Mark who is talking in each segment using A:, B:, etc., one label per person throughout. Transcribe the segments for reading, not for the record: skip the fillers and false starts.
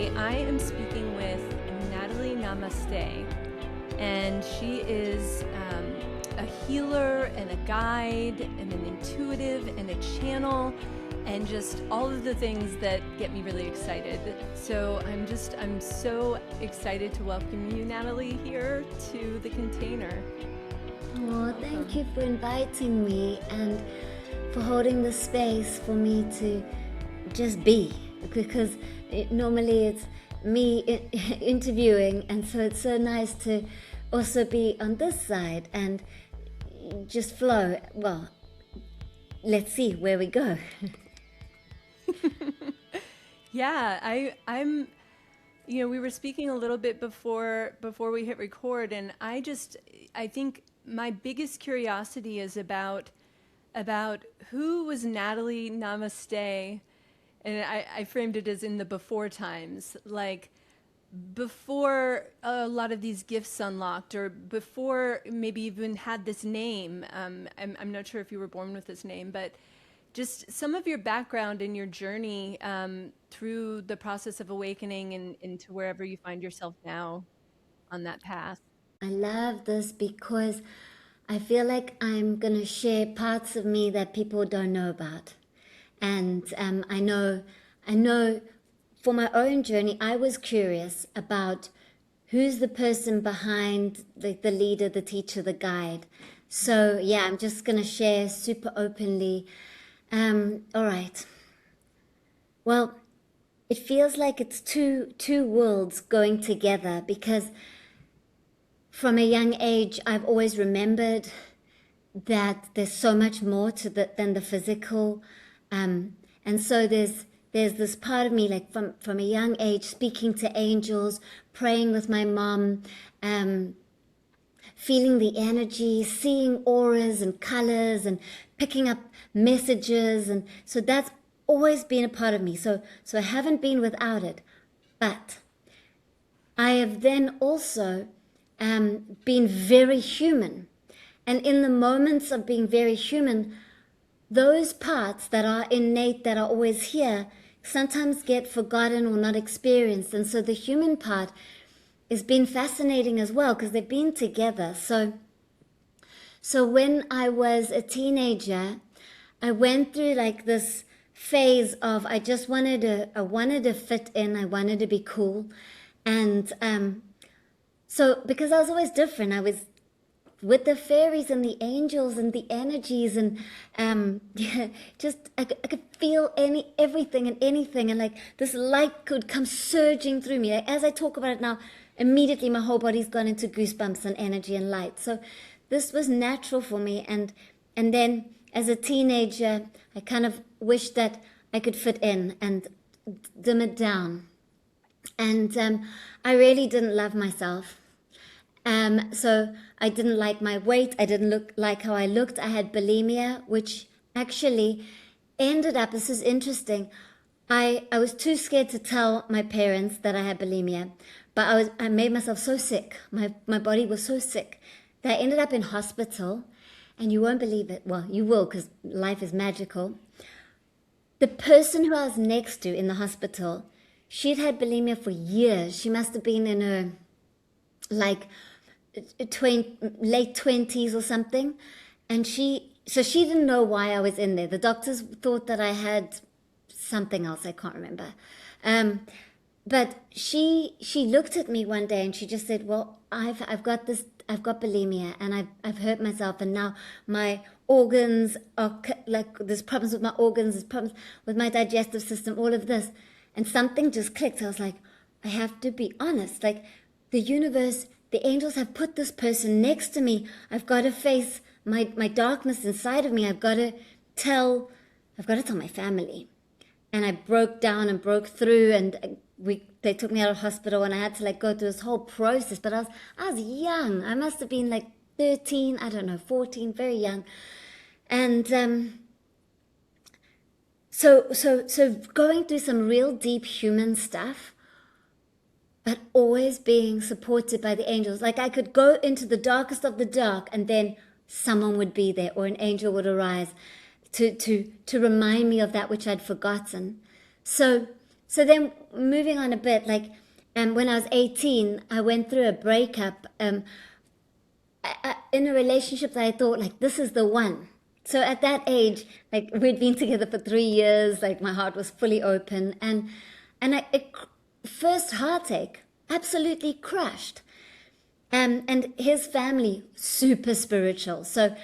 A: Today, I am speaking with Natalie Namaste, and she is a healer and a guide and an intuitive and a channel and just all of the things that get me really excited. So I'm so excited to welcome you, Natalie, here to the container.
B: Oh, thank you for inviting me and for holding the space for me to just be, because normally it's me interviewing, and so it's so nice to also be on this side and just flow. Well, let's see where we go.
A: Yeah, I'm we were speaking a little bit before we hit record, and I think my biggest curiosity is about who was Natalie Namaste, and I framed it as in the before times, like before a lot of these gifts unlocked, or before maybe even had this name. I'm not sure if you were born with this name, but just some of your background and your journey through the process of awakening and into wherever you find yourself now on that path.
B: I love this because I feel like I'm going to share parts of me that people don't know about. And I know for my own journey, I was curious about who's the person behind the leader, the teacher, the guide. So yeah, I'm just going to share super openly. All right. Well, it feels like it's two worlds going together, because from a young age, I've always remembered that there's so much more to than the physical, and so there's this part of me, like from a young age, speaking to angels, praying with my mom, feeling the energy, seeing auras and colors, and picking up messages, and so that's always been a part of me. So I haven't been without it, but I have then also been very human. And in the moments of being very human, those parts that are innate, that are always here, sometimes get forgotten or not experienced. And so the human part has been fascinating as well, because they've been together. So when I was a teenager, I went through like this phase of I wanted to fit in, I wanted to be cool. And so because I was always different, I was with the fairies and the angels and the energies, and yeah, just I could feel everything and anything, and like this light could come surging through me. As I talk about it now, immediately my whole body's gone into goosebumps and energy and light. So this was natural for me, and then as a teenager, I kind of wished that I could fit in and dim it down, and I really didn't love myself. So I didn't like my weight. I didn't look like how I looked. I had bulimia, which actually ended up, this is interesting. I was too scared to tell my parents that I had bulimia, but I made myself so sick. My body was so sick that I ended up in hospital, and you won't believe it. Well, you will, because life is magical. The person who I was next to in the hospital, she'd had bulimia for years. She must have been in her like late 20s or something, and she didn't know why I was in there. The doctors thought that I had something else, I can't remember, but she looked at me one day and she just said, well, I've got bulimia, and I've hurt myself, and now my organs are like, there's problems with my organs, there's problems with my digestive system, all of this. And something just clicked. I was like, I have to be honest, like the universe, the angels have put this person next to me. I've got to face my darkness inside of me. I've got to tell my family. And I broke down and broke through, and they took me out of hospital, and I had to like go through this whole process. But I was young. I must have been like 13, I don't know, 14, very young. And so going through some real deep human stuff, but always being supported by the angels. Like I could go into the darkest of the dark, and then someone would be there, or an angel would arise to remind me of that which I'd forgotten. So so then moving on a bit, like when I was 18, I went through a breakup in a relationship that I thought, like, this is the one. So at that age, like, we'd been together for 3 years, like my heart was fully open, first heartache, absolutely crushed. And his family, super spiritual. So,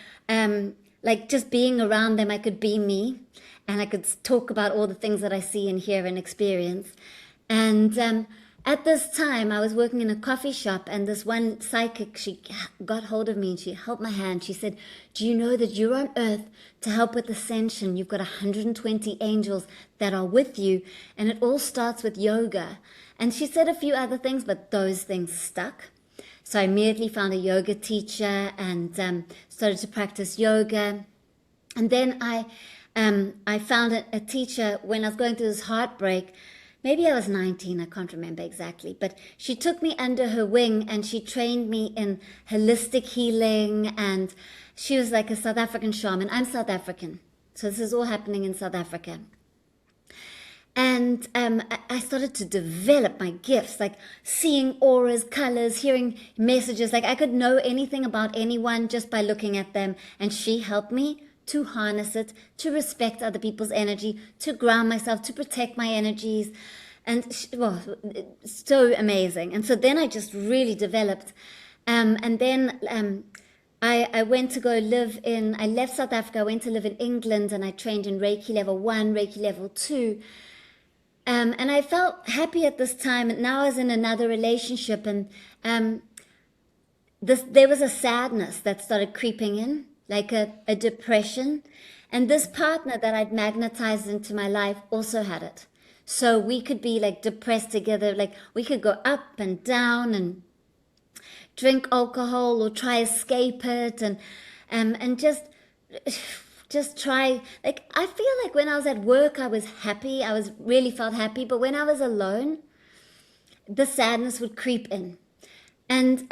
B: like, just being around them, I could be me, and I could talk about all the things that I see and hear and experience. And at this time, I was working in a coffee shop, and this one psychic, she got hold of me and she held my hand. She said, "Do you know that you're on earth to help with ascension? You've got 120 angels that are with you, and it all starts with yoga." And she said a few other things, but those things stuck. So I immediately found a yoga teacher and started to practice yoga. And then I found a teacher when I was going through this heartbreak. Maybe I was 19, I can't remember exactly. But she took me under her wing and she trained me in holistic healing. And she was like a South African shaman. I'm South African. So this is all happening in South Africa. And I started to develop my gifts, like seeing auras, colors, hearing messages. Like I could know anything about anyone just by looking at them. And she helped me to harness it, to respect other people's energy, to ground myself, to protect my energies. And well, so amazing. And so then I just really developed. And then I went to go live I left South Africa, I went to live in England, and I trained in Reiki level 1, Reiki level 2. And I felt happy at this time. And now I was in another relationship, and there was a sadness that started creeping in, like a depression. And this partner that I'd magnetized into my life also had it. So we could be like depressed together. Like we could go up and down and drink alcohol or try escape it, and just try. Like I feel like when I was at work I was happy, I was really felt happy, but when I was alone the sadness would creep in. And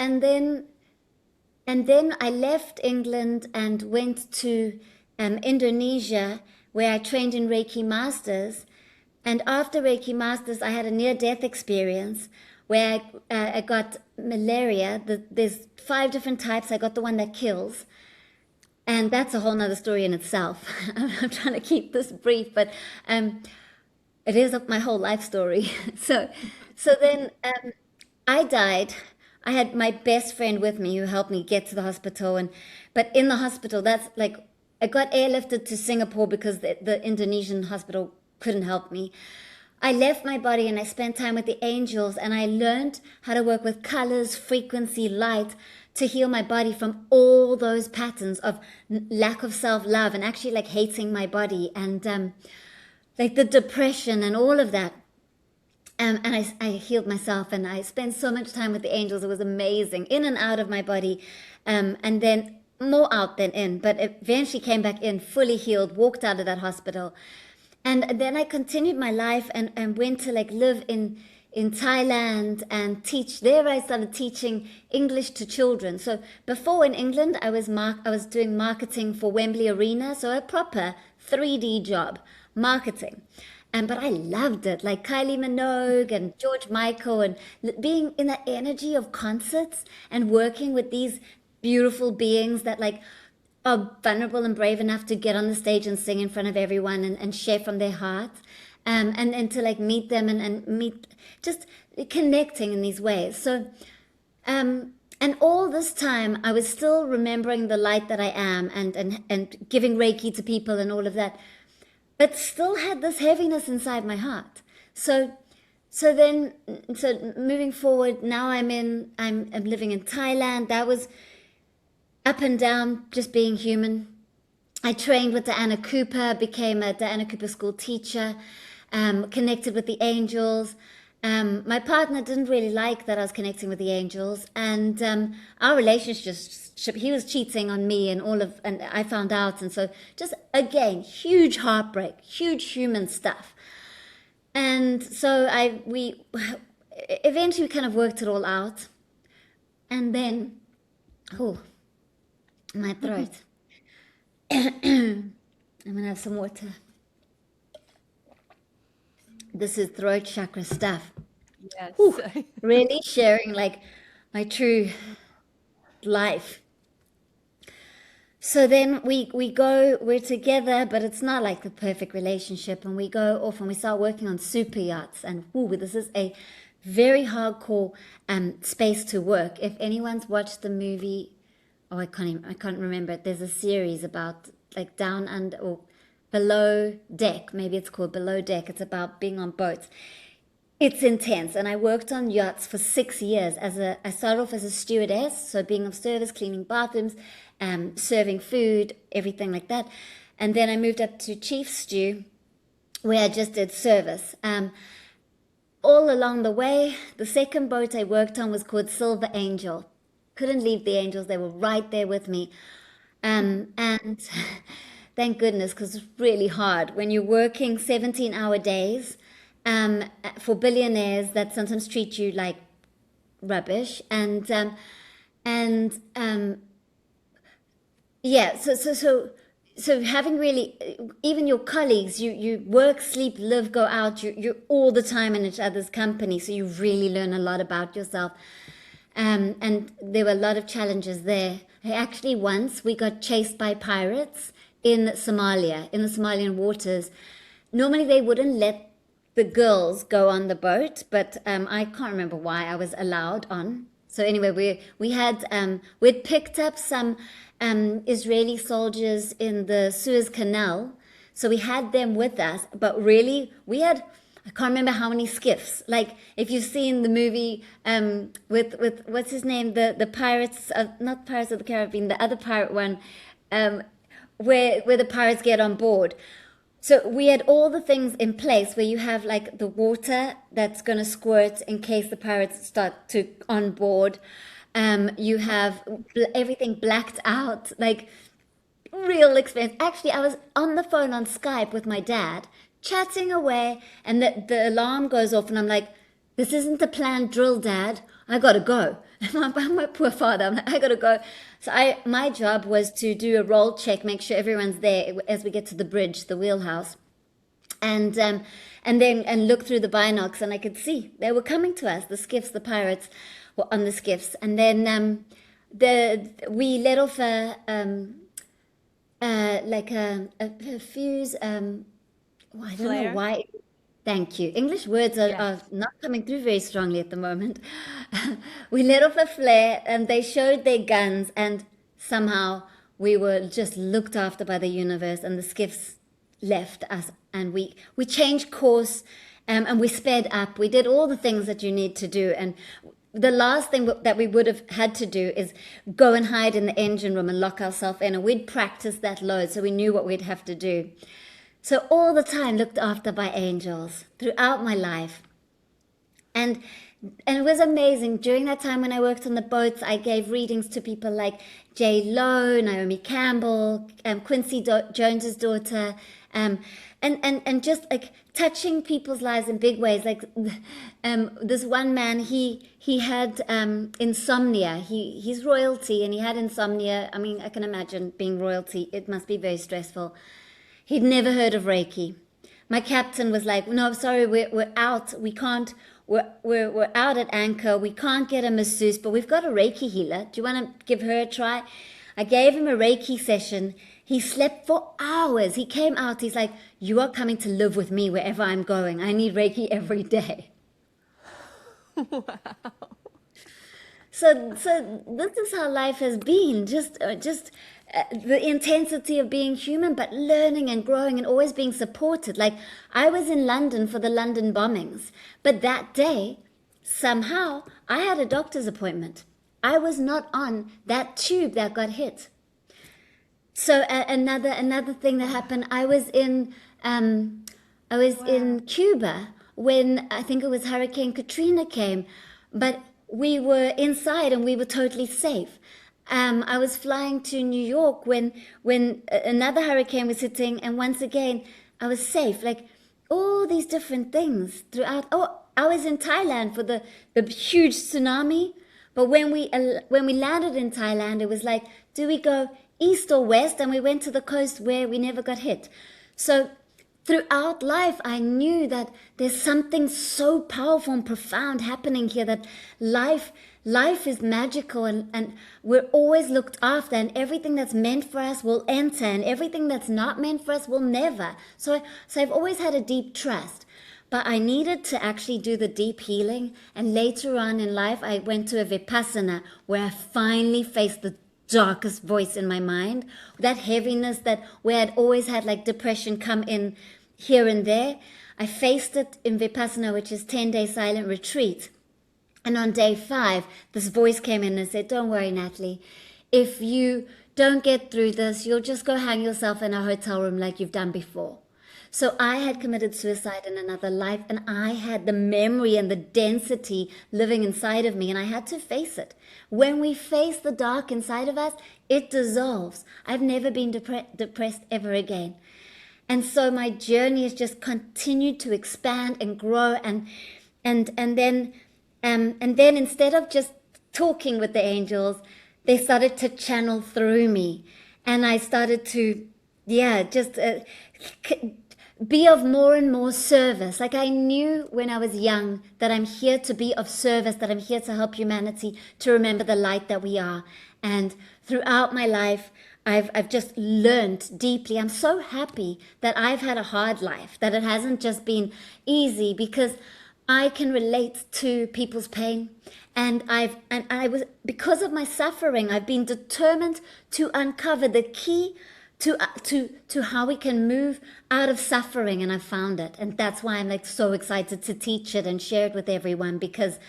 B: then I left England and went to Indonesia, where I trained in Reiki Masters. And after Reiki Masters I had a near-death experience where I got malaria. There's 5 different types. I got the one that kills. And that's a whole nother story in itself. I'm trying to keep this brief, but it is my whole life story. So then I died. I had my best friend with me who helped me get to the hospital. But in the hospital, that's like, I got airlifted to Singapore because the Indonesian hospital couldn't help me. I left my body and I spent time with the angels, and I learned how to work with colors, frequency, light, to heal my body from all those patterns of lack of self-love and actually like hating my body, and like the depression and all of that. And I healed myself, and I spent so much time with the angels. It was amazing, in and out of my body, and then more out than in, but eventually came back in fully healed, walked out of that hospital. And then I continued my life and went to like live in Thailand and teach. There I started teaching English to children. So before in England, I was doing marketing for Wembley Arena, so a proper 3D job, marketing. But I loved it, like Kylie Minogue and George Michael, and being in the energy of concerts and working with these beautiful beings that like are vulnerable and brave enough to get on the stage and sing in front of everyone and share from their hearts, and to like meet them and meet, just connecting in these ways. So and all this time I was still remembering the light that I am, and giving Reiki to people and all of that, but still had this heaviness inside my heart. So moving forward, now I'm living in Thailand. That was up and down, just being human. I trained with Diana Cooper, became a Diana Cooper school teacher, connected with the angels. My partner didn't really like that I was connecting with the angels, and our relationship, he was cheating on me and I found out. And so just again, huge heartbreak, huge human stuff. And so we eventually kind of worked it all out. And then, oh, my throat. I'm gonna have some water. This is throat chakra stuff.
A: Yes.
B: Whew, really sharing like my true life. So then we're together, but it's not like the perfect relationship. And we go off and we start working on super yachts. And whoo, this is a very hardcore space to work. If anyone's watched the movie, oh, I can't remember it. There's a series about like down under or below deck. Maybe it's called Below Deck. It's about being on boats. It's intense, and I worked on yachts for 6 years. I started off as a stewardess, so being of service, cleaning bathrooms, serving food, everything like that. And then I moved up to chief stew, where I just did service. All along the way, the second boat I worked on was called Silver Angel. Couldn't leave the angels; they were right there with me. And thank goodness, because it's really hard when you're working 17-hour days. For billionaires that sometimes treat you like rubbish, and yeah, so having really, even your colleagues, you work, sleep, live, go out, you're all the time in each other's company, so you really learn a lot about yourself. And there were a lot of challenges there. Actually, once we got chased by pirates in Somalia, in the Somalian waters. Normally they wouldn't let the girls go on the boat, but I can't remember why I was allowed on. So anyway, we'd picked up some Israeli soldiers in the Suez Canal, so we had them with us. But really, I can't remember how many skiffs. Like if you've seen the movie with what's his name, the pirates, not Pirates of the Caribbean, the other pirate one, where the pirates get on board. So we had all the things in place where you have like the water that's going to squirt in case the pirates start to on board. You have everything blacked out, like real expense. Actually, I was on the phone on Skype with my dad, chatting away, and the alarm goes off, and I'm like, "This isn't the planned drill, Dad. I gotta go." My poor father, I'm like, "I gotta go." So my job was to do a roll check, make sure everyone's there as we get to the bridge, the wheelhouse, and look through the binocs, and I could see they were coming to us. The skiffs, the pirates were on the skiffs, and then we let off a fuse. Oh, I don't
A: Flare.
B: know why. Thank you. English words
A: Yeah.
B: are not coming through very strongly at the moment. We let off a flare and they showed their guns, and somehow we were just looked after by the universe, and the skiffs left us, and we changed course, and we sped up. We did all the things that you need to do, and the last thing that we would have had to do is go and hide in the engine room and lock ourselves in, and we'd practiced that load, so we knew what we'd have to do. So all the time looked after by angels throughout my life. And it was amazing. During that time when I worked on the boats, I gave readings to people like J. Lo, Naomi Campbell, Quincy Jones's daughter, and just like touching people's lives in big ways. Like this one man, he had insomnia. He's royalty, and he had insomnia. I mean, I can imagine being royalty. It must be very stressful. He'd never heard of Reiki. My captain was like, "No, sorry, we're out. We can't. We're out at anchor. We can't get a masseuse, but we've got a Reiki healer. Do you want to give her a try?" I gave him a Reiki session. He slept for hours. He came out. He's like, "You are coming to live with me wherever I'm going. I need Reiki every day."
A: Wow.
B: So this is how life has been. Just the intensity of being human, but learning and growing and always being supported. Like I was in London for the London bombings, but that day, somehow, I had a doctor's appointment. I was not on that tube that got hit. So another thing that happened, I was in Cuba when I think it was Hurricane Katrina came, but we were inside and we were totally safe. I was flying to New York when another hurricane was hitting, and once again I was safe. Like all these different things throughout. Oh, I was in Thailand for the huge tsunami, but when we landed in Thailand, it was like, do we go east or west? And we went to the coast where we never got hit. So throughout life, I knew that there's something so powerful and profound happening here, that life is magical, and we're always looked after, and everything that's meant for us will enter, and everything that's not meant for us will never. So I've always had a deep trust. But I needed to actually do the deep healing. And later on in life, I went to a Vipassana where I finally faced the darkest voice in my mind, that heaviness, that where I'd always had like depression come in here and there. I faced it in Vipassana, which is 10-day silent retreat. And on day 5, this voice came in and said, don't worry, Natalie, if you don't get through this, you'll just go hang yourself in a hotel room like you've done before. So I had committed suicide in another life, and I had the memory and the density living inside of me, and I had to face it. When we face the dark inside of us, it dissolves. I've never been depressed ever again. And so my journey has just continued to expand and grow, and then instead of just talking with the angels, they started to channel through me, and I started to be of more and more service. Like I knew when I was young that I'm here to be of service, that I'm here to help humanity to remember the light that we are. And throughout my life, I've just learned deeply. I'm so happy that I've had a hard life, that it hasn't just been easy, because I can relate to people's pain. And I was, because of my suffering, I've been determined to uncover the key to how we can move out of suffering, and I found it. And that's why I'm like so excited to teach it and share it with everyone, because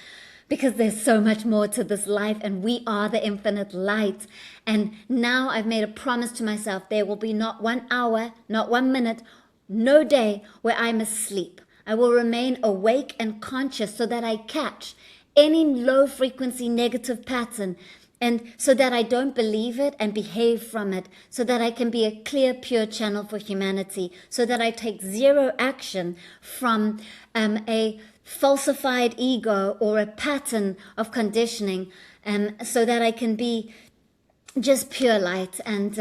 B: there's so much more to this life, and we are the infinite light. And now I've made a promise to myself, there will be not 1 hour, not 1 minute, no day where I'm asleep. I will remain awake and conscious so that I catch any low frequency negative pattern, and so that I don't believe it and behave from it, so that I can be a clear, pure channel for humanity, so that I take zero action from a falsified ego or a pattern of conditioning, so that I can be just pure light. And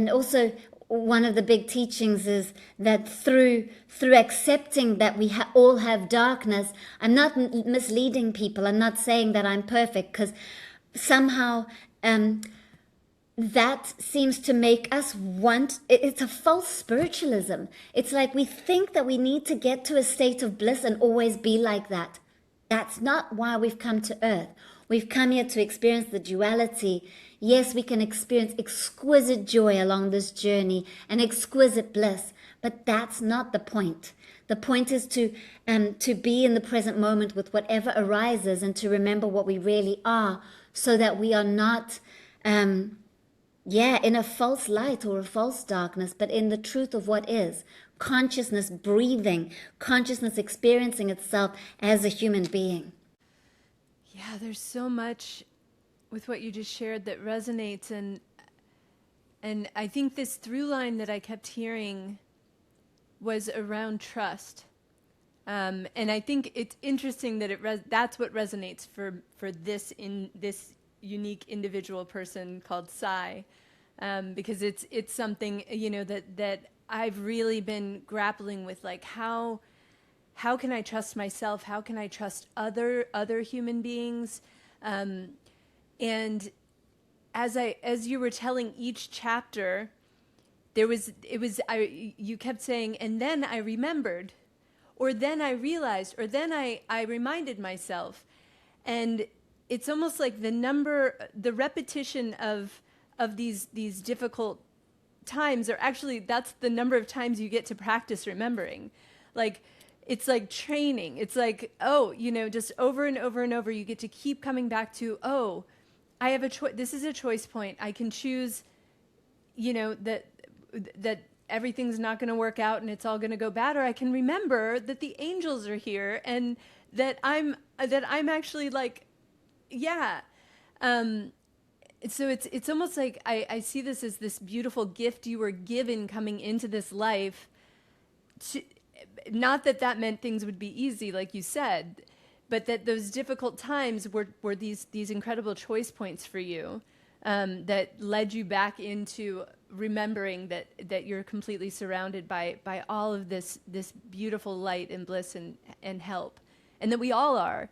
B: also, one of the big teachings is that through accepting that we all have darkness, I'm not misleading people. I'm not saying that I'm perfect, because somehow that seems to make us want, it's a false spiritualism. It's like we think that we need to get to a state of bliss and always be like that. That's not why we've come to earth. We've come here to experience the duality. Yes, we can experience exquisite joy along this journey and exquisite bliss, but that's not the point. The point is to be in the present moment with whatever arises, and to remember what we really are, so that we are not in a false light or a false darkness, but in the truth of what is. Consciousness breathing, consciousness experiencing itself as a human being.
A: Yeah, there's so much with what you just shared that resonates, and I think this through line that I kept hearing was around trust. And I think it's interesting that that's what resonates for this unique individual person called Sai, because it's something that I've really been grappling with, like how can I trust myself? How can I trust other human beings? And as you were telling each chapter, you kept saying, and then I remembered, or then I realized, or then I reminded myself. And it's almost like the repetition of these difficult times are actually, that's the number of times you get to practice remembering. Like, it's like training. It's like, just over and over and over, you get to keep coming back to, I have a choice. This is a choice point. I can choose, that everything's not going to work out and it's all going to go bad, or I can remember that the angels are here and that I'm actually like, yeah. So it's almost like I see this as this beautiful gift you were given coming into this life. Not that meant things would be easy, like you said, but that those difficult times were these incredible choice points for you, that led you back into remembering that you're completely surrounded by all of this beautiful light and bliss and help, and that we all are.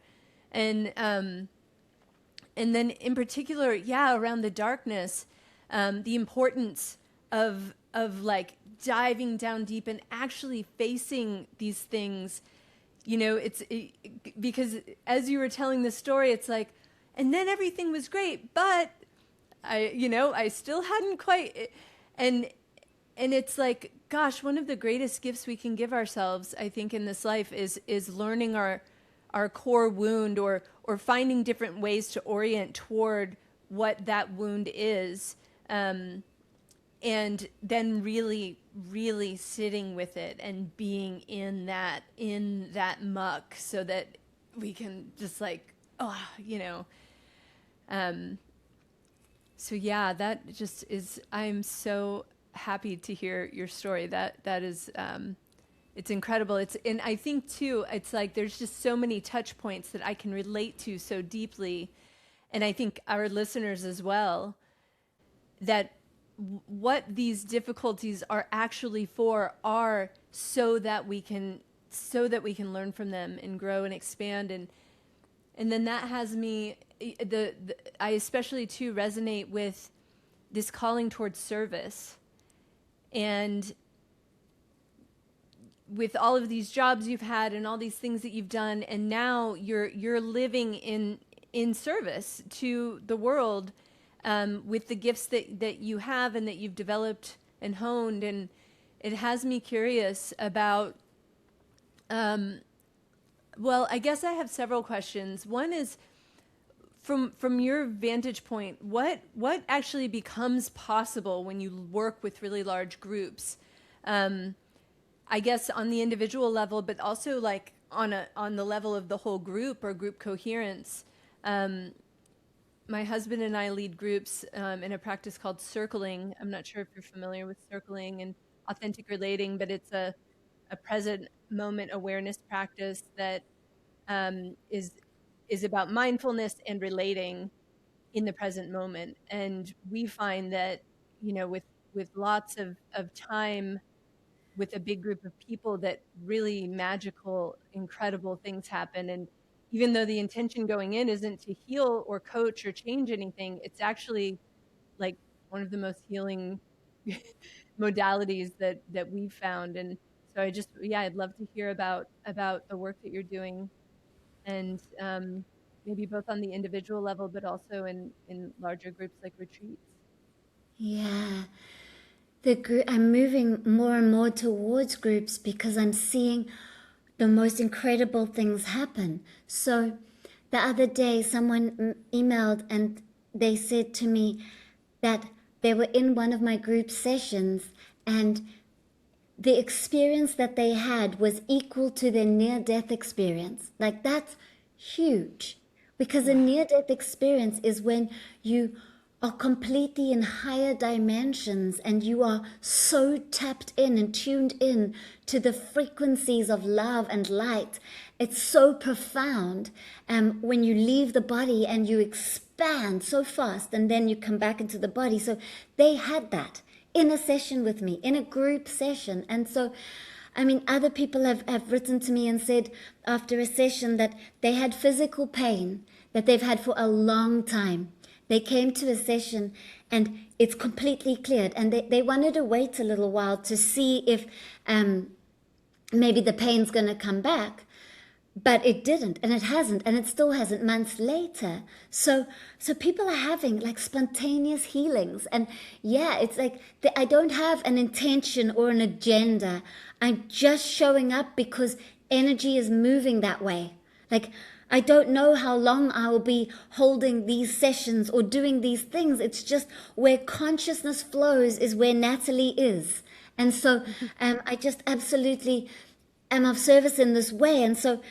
A: And then in particular, yeah, around the darkness, the importance of like diving down deep and actually facing these things. You know, because as you were telling the story, it's like, and then everything was great, but I still hadn't quite, and it's like, gosh, one of the greatest gifts we can give ourselves, I think, in this life is learning our core wound, or finding different ways to orient toward what that wound is, and then really, really sitting with it and being in that muck, so that we can just like, so yeah, that just is, I'm so happy to hear your story. That is, it's incredible. And I think too, it's like there's just so many touch points that I can relate to so deeply, and I think our listeners as well, that what these difficulties are actually for are so that we can learn from them and grow and expand. And then that has me, I especially too resonate with this calling towards service. And with all of these jobs you've had and all these things that you've done, and now you're living in service to the world, with the gifts that you have and that you've developed and honed. And it has me curious about, well, I guess I have several questions. One is, from your vantage point, what actually becomes possible when you work with really large groups? I guess on the individual level, but also like on the level of the whole group or group coherence. My husband and I lead groups in a practice called circling. I'm not sure if you're familiar with circling and authentic relating, but it's a present moment awareness practice that is about mindfulness and relating in the present moment. And we find that, with lots of time with a big group of people, that really magical, incredible things happen. And even though the intention going in isn't to heal or coach or change anything, it's actually like one of the most healing modalities that we've found. And so I'd love to hear about the work that you're doing, and maybe both on the individual level, but also in larger groups like retreats.
B: Yeah. I'm moving more and more towards groups because I'm seeing the most incredible things happen. So the other day, someone emailed and they said to me that they were in one of my group sessions, and the experience that they had was equal to their near-death experience. Like, that's huge, because a near-death experience is when you are completely in higher dimensions and you are so tapped in and tuned in to the frequencies of love and light. It's so profound when you leave the body and you expand so fast and then you come back into the body. So they had that in a session with me, in a group session. And so, I mean, other people have written to me and said after a session that they had physical pain that they've had for a long time. They came to a session and it's completely cleared, and they wanted to wait a little while to see if maybe the pain's going to come back. But it didn't, and it hasn't, and it still hasn't months later. So people are having like spontaneous healings. And yeah, it's like I don't have an intention or an agenda. I'm just showing up because energy is moving that way. Like, I don't know how long I will be holding these sessions or doing these things. It's just where consciousness flows is where Natalie is. And so I just absolutely am of service in this way. And so,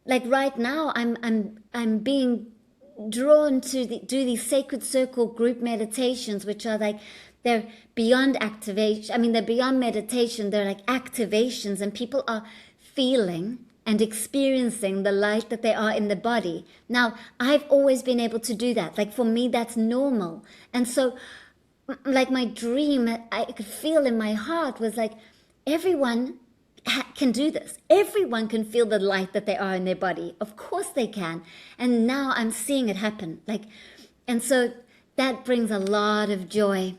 B: like right now, I'm being drawn to do these sacred circle group meditations, which are like, they're beyond activation. I mean, they're beyond meditation. They're like activations, and people are feeling and experiencing the light that they are in the body. Now, I've always been able to do that. Like, for me, that's normal. And so like my dream, I could feel in my heart was like, everyone can do this. Everyone can feel the light that they are in their body. Of course they can. And now I'm seeing it happen. Like, and so that brings a lot of joy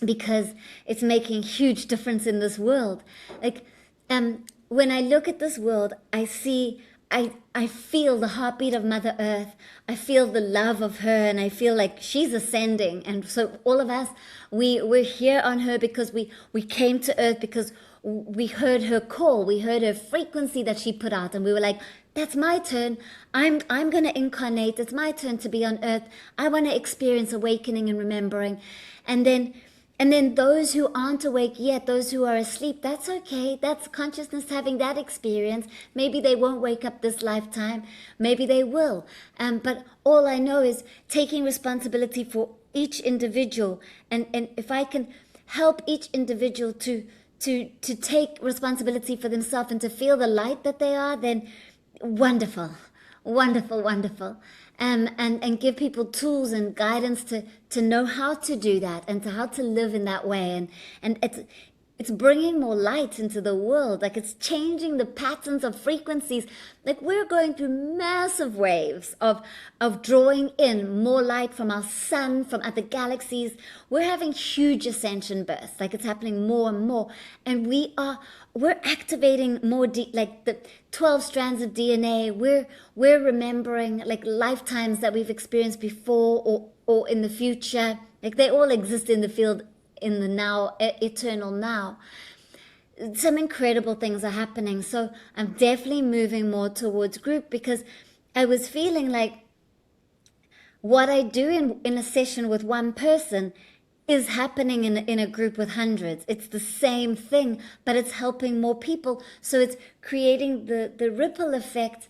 B: because it's making huge difference in this world. Like, when I look at this world, I see, I feel the heartbeat of Mother Earth. I feel the love of her, and I feel like she's ascending. And so all of us, we're here on her because we came to Earth because we heard her call. We heard her frequency that she put out, and we were like, that's my turn. I'm going to incarnate. It's my turn to be on Earth. I want to experience awakening and remembering. And then those who aren't awake yet, those who are asleep, that's okay. That's consciousness having that experience. Maybe they won't wake up this lifetime. Maybe they will. But all I know is taking responsibility for each individual. And if I can help each individual to take responsibility for themselves and to feel the light that they are, then wonderful, wonderful, wonderful. And give people tools and guidance to know how to do that and to how to live in that way. And it's bringing more light into the world. Like, it's changing the patterns of frequencies. Like, we're going through massive waves of drawing in more light from our sun, from other galaxies. We're having huge ascension bursts. Like, it's happening more and more. And we're activating more, like the 12 strands of DNA. We're remembering like lifetimes that we've experienced before or in the future. Like, they all exist in the field, in the now, eternal now. Some incredible things are happening. So I'm definitely moving more towards group because I was feeling like what I do in a session with one person is happening in a group with hundreds. It's the same thing, but it's helping more people. So it's creating the ripple effect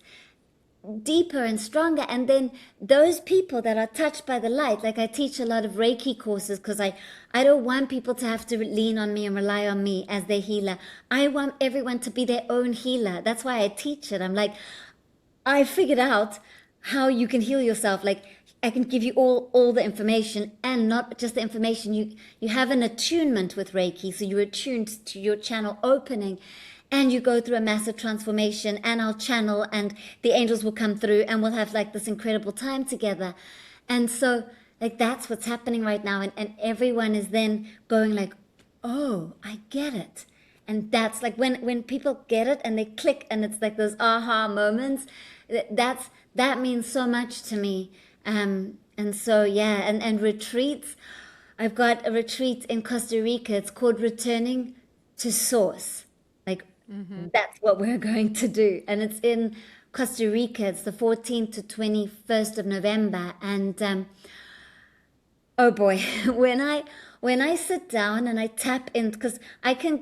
B: deeper and stronger. And then those people that are touched by the light, like I teach a lot of Reiki courses because I don't want people to have to lean on me and rely on me as their healer. I want everyone to be their own healer. That's why I teach it. I'm like, I figured out how you can heal yourself. Like, I can give you all the information, and not just the information. You have an attunement with Reiki, so you're attuned to your channel opening, and you go through a massive transformation, and I'll channel, and the angels will come through, and we'll have like this incredible time together. And so like that's what's happening right now, and everyone is then going like, oh, I get it. And that's like when people get it and they click, and it's like those aha moments. That means so much to me. And so, yeah, and retreats. I've got a retreat in Costa Rica. It's called Returning to Source. Like, that's what we're going to do. And it's in Costa Rica. It's the 14th to 21st of November. And, oh boy, when I sit down and I tap in, because I can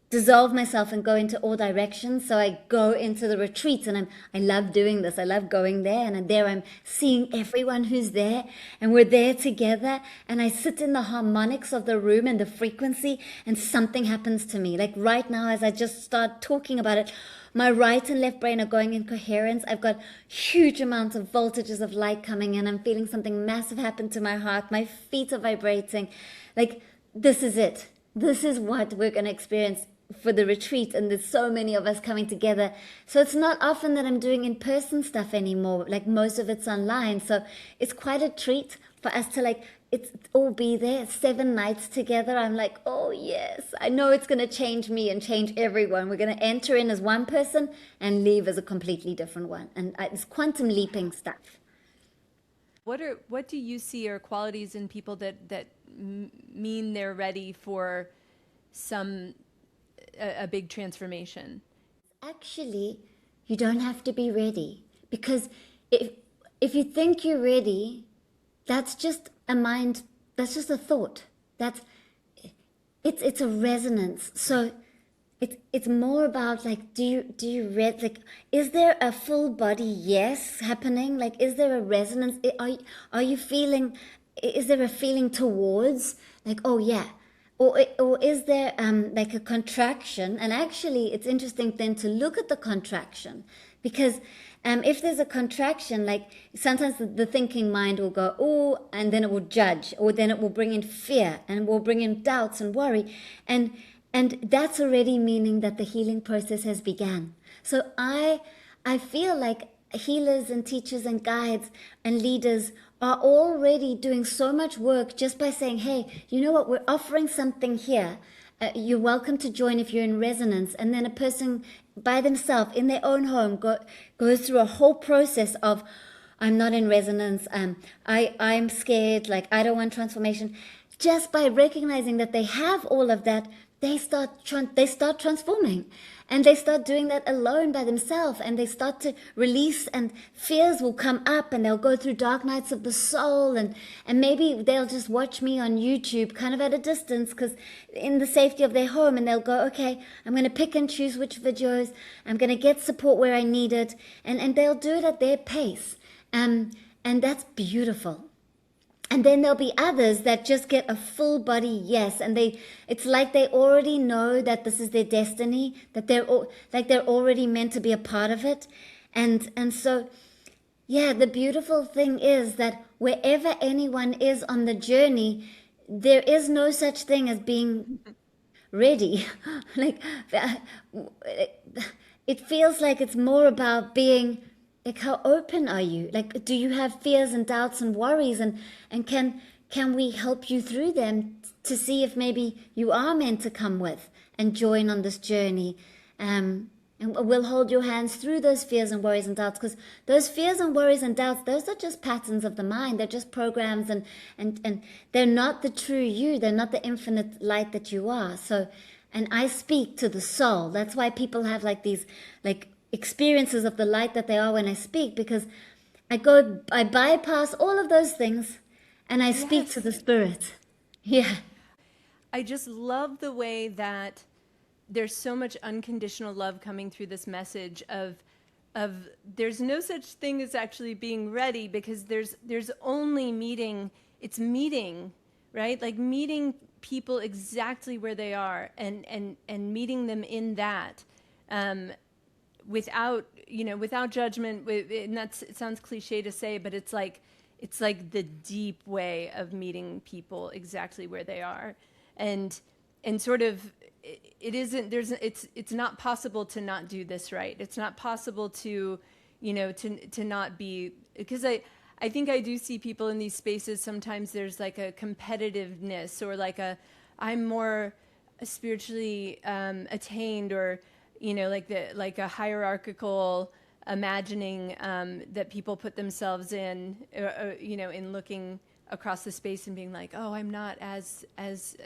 B: dissolve myself and go into all directions. So I go into the retreat, and I love doing this. I love going there, and there I'm seeing everyone who's there, and we're there together, and I sit in the harmonics of the room and the frequency, and something happens to me. Like right now, as I just start talking about it, my right and left brain are going in coherence. I've got huge amounts of voltages of light coming in. I'm feeling something massive happen to my heart. My feet are vibrating. Like, this is it. This is what we're going to experience for the retreat, and there's so many of us coming together. So it's not often that I'm doing in-person stuff anymore. Like, most of it's online. So it's quite a treat for us to like, it's all be there 7 nights together. I'm like, oh yes, I know it's going to change me and change everyone. We're going to enter in as one person and leave as a completely different one. And it's quantum leaping stuff.
A: What do you see are qualities in people that mean they're ready for a big transformation?
B: Actually, you don't have to be ready, because if you think you're ready, that's just a mind, that's just a thought. It's a resonance. So it's more about like, do you read, like, is there a full body yes happening? Like, is there a resonance? Are you feeling, is there a feeling towards like, oh yeah, or is there like a contraction? And actually, it's interesting then to look at the contraction, because if there's a contraction, like sometimes the thinking mind will go, oh, and then it will judge, or then it will bring in fear and will bring in doubts and worry. And that's already meaning that the healing process has begun. So I feel like healers and teachers and guides and leaders are already doing so much work just by saying, hey, you know what, we're offering something here. You're welcome to join if you're in resonance. And then a person by themselves in their own home goes through a whole process of, I'm not in resonance. I'm scared. Like, I don't want transformation. Just by recognizing that they have all of that, they start transforming, and they start doing that alone by themselves, and they start to release, and fears will come up, and they'll go through dark nights of the soul, and maybe they'll just watch me on YouTube kind of at a distance, because in the safety of their home, and they'll go, okay, I'm going to pick and choose which videos, I'm going to get support where I need it, and they'll do it at their pace, and that's beautiful. And then there'll be others that just get a full body yes, and it's like they already know that this is their destiny, that they're already meant to be a part of it. And so, yeah, the beautiful thing is that wherever anyone is on the journey, there is no such thing as being ready. Like, it feels like it's more about being, like, how open are you? Like, do you have fears and doubts and worries, and can we help you through them to see if maybe you are meant to come with and join on this journey? And we'll hold your hands through those fears and worries and doubts, because those fears and worries and doubts, those are just patterns of the mind. They're just programs, and they're not the true you. They're not the infinite light that you are. So, and I speak to the soul. That's why people have like these like experiences of the light that they are when I speak, because I bypass all of those things, and I speak to the spirit. Yeah.
A: I just love the way that there's so much unconditional love coming through this message of there's no such thing as actually being ready, because there's only meeting, right? Like meeting people exactly where they are, and meeting them in that, without judgment. And it sounds cliche to say, but it's like the deep way of meeting people exactly where they are, and sort of, it's not possible to not do this right. It's not possible to not be, because I think I do see people in these spaces. Sometimes there's like a competitiveness, or like I'm more spiritually attained, or like a hierarchical imagining that people put themselves in, in looking across the space and being like, oh, I'm not as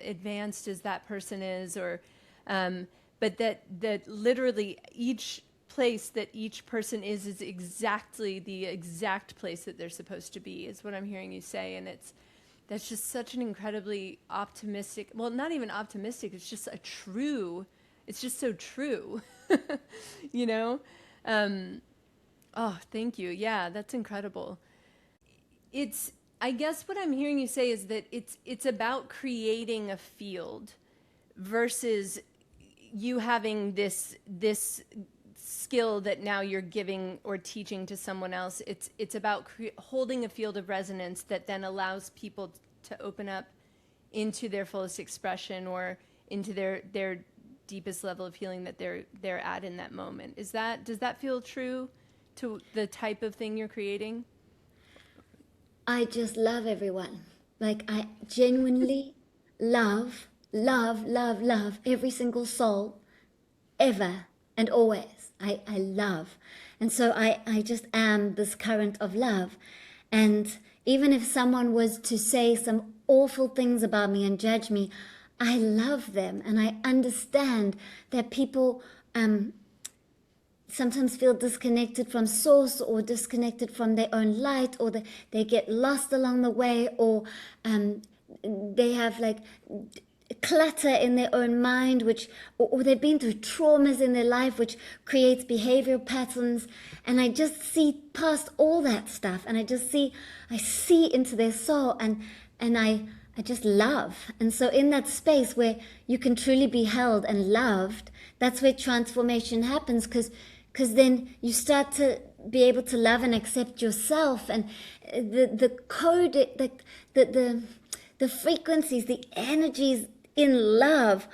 A: advanced as that person is, or but that literally each place that each person is exactly the exact place that they're supposed to be, is what I'm hearing you say. And that's just such an incredibly optimistic, well, not even optimistic, it's just it's just so true. Oh, thank you. Yeah, that's incredible. I guess what I'm hearing you say is that it's about creating a field versus you having this skill that now you're giving or teaching to someone else. It's about holding a field of resonance that then allows people to open up into their fullest expression, or into their deepest level of healing that they're at in that moment. Does that feel true to the type of thing you're creating?
B: I just love everyone. Like, I genuinely love every single soul, ever and always. I love. And so I just am this current of love. And even if someone was to say some awful things about me and judge me, I love them, and I understand that people sometimes feel disconnected from source, or disconnected from their own light, or they get lost along the way, or they have like clutter in their own mind, or they've been through traumas in their life, which creates behavioral patterns. And I just see past all that stuff, and I see into their soul, and I I just love. And so in that space where you can truly be held and loved, that's where transformation happens, because then you start to be able to love and accept yourself, and the code, the frequencies, the energies in love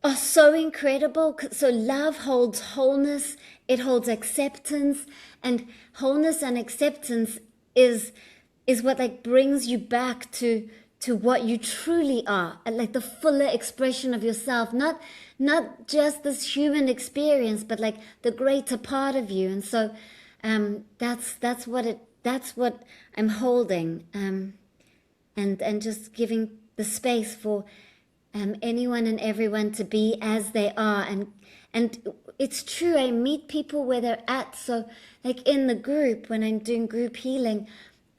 B: are so incredible. So love holds wholeness, it holds acceptance, and wholeness and acceptance is what like brings you back to what you truly are, like the fuller expression of yourself, not just this human experience, but like the greater part of you. And so that's what I'm holding, and just giving the space for anyone and everyone to be as they are. And it's true, I meet people where they're at. So like in the group, when I'm doing group healing,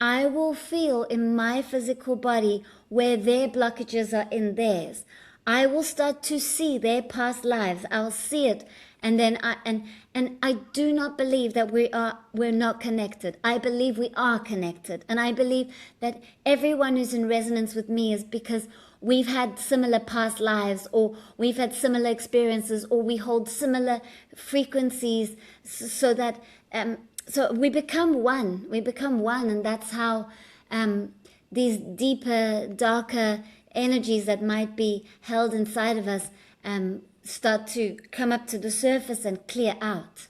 B: I will feel in my physical body where their blockages are in theirs. I will start to see their past lives. I'll see it, and then I do not believe that we're not connected. I believe we are connected, and I believe that everyone who's in resonance with me is because we've had similar past lives, or we've had similar experiences, or we hold similar frequencies, so that so we become one. We become one, and that's how these deeper, darker energies that might be held inside of us start to come up to the surface and clear out.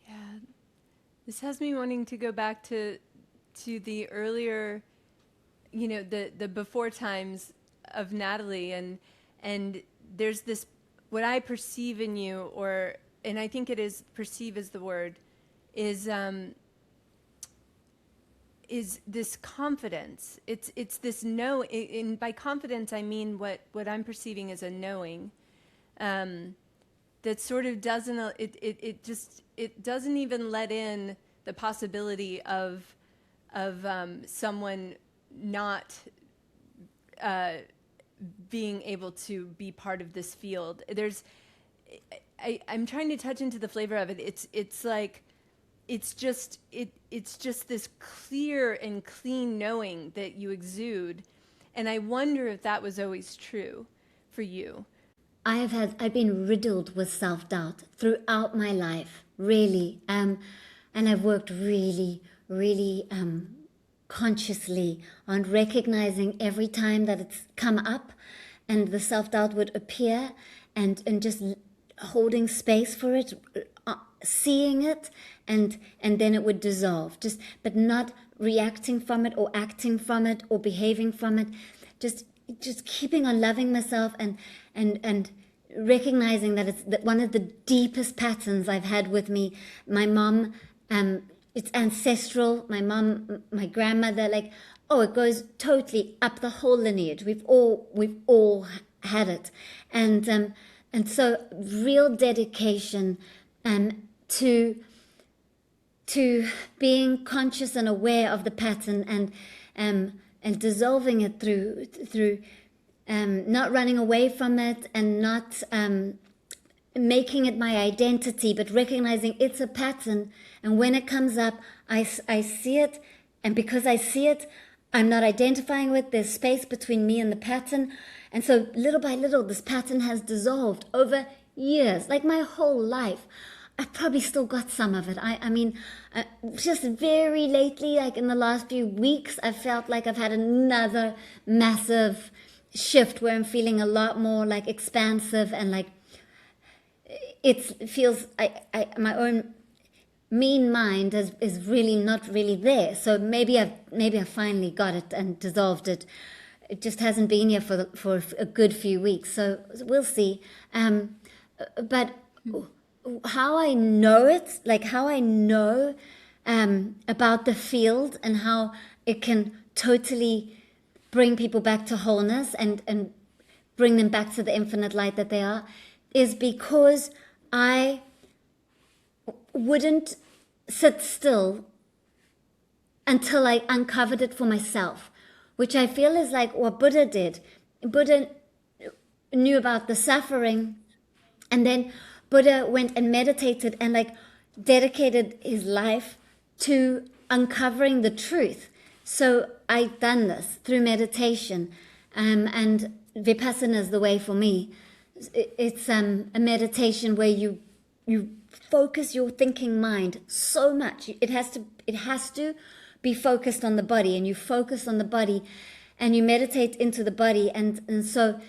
A: Yeah, this has me wanting to go back to the earlier, the before times of Natalie, and there's this, what I perceive in you, and I think it is, perceive is the word, is this confidence. It's this and by confidence I mean what I'm perceiving as a knowing, that sort of doesn't, it doesn't even let in the possibility of someone not being able to be part of this field. I'm trying to touch into the flavor of it. It's like, it's just this clear and clean knowing that you exude, and I wonder if that was always true for you.
B: I've been riddled with self-doubt throughout my life, really, and I've worked really, really consciously on recognizing every time that it's come up, and the self-doubt would appear, and just holding space for it, seeing it, and then it would dissolve, but not reacting from it or acting from it or behaving from it, just keeping on loving myself, and recognizing that it's one of the deepest patterns I've had with me. My mom, it's ancestral. My mom, my grandmother, it goes totally up the whole lineage. We've all had it, and so real dedication to being conscious and aware of the pattern, and dissolving it through not running away from it, and not making it my identity, but recognizing it's a pattern. And when it comes up, I see it, and because I see it, I'm not identifying with. There's space between me and the pattern, and so little by little, this pattern has dissolved over years, like my whole life. I've probably still got some of it. I mean, just very lately, like in the last few weeks, I felt like I've had another massive shift where I'm feeling a lot more like expansive, and like it feels, my own mean mind is really not really there. So maybe I've finally got it and dissolved it. It just hasn't been here for a good few weeks. So we'll see. But how I know it, like how I know about the field, and how it can totally bring people back to wholeness, and bring them back to the infinite light that they are, is because I wouldn't sit still until I uncovered it for myself, which I feel is like what Buddha did. Buddha knew about the suffering, and then Buddha went and meditated and like dedicated his life to uncovering the truth. So I've done this through meditation, and Vipassana is the way for me. It's a meditation where you focus your thinking mind so much. It has to be focused on the body, and you focus on the body, and you meditate into the body, and so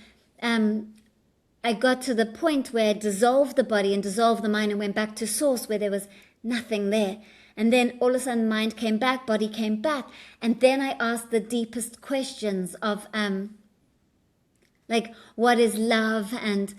B: I got to the point where I dissolved the body and dissolved the mind and went back to source where there was nothing there. And then all of a sudden mind came back, body came back. And then I asked the deepest questions of like what is love, and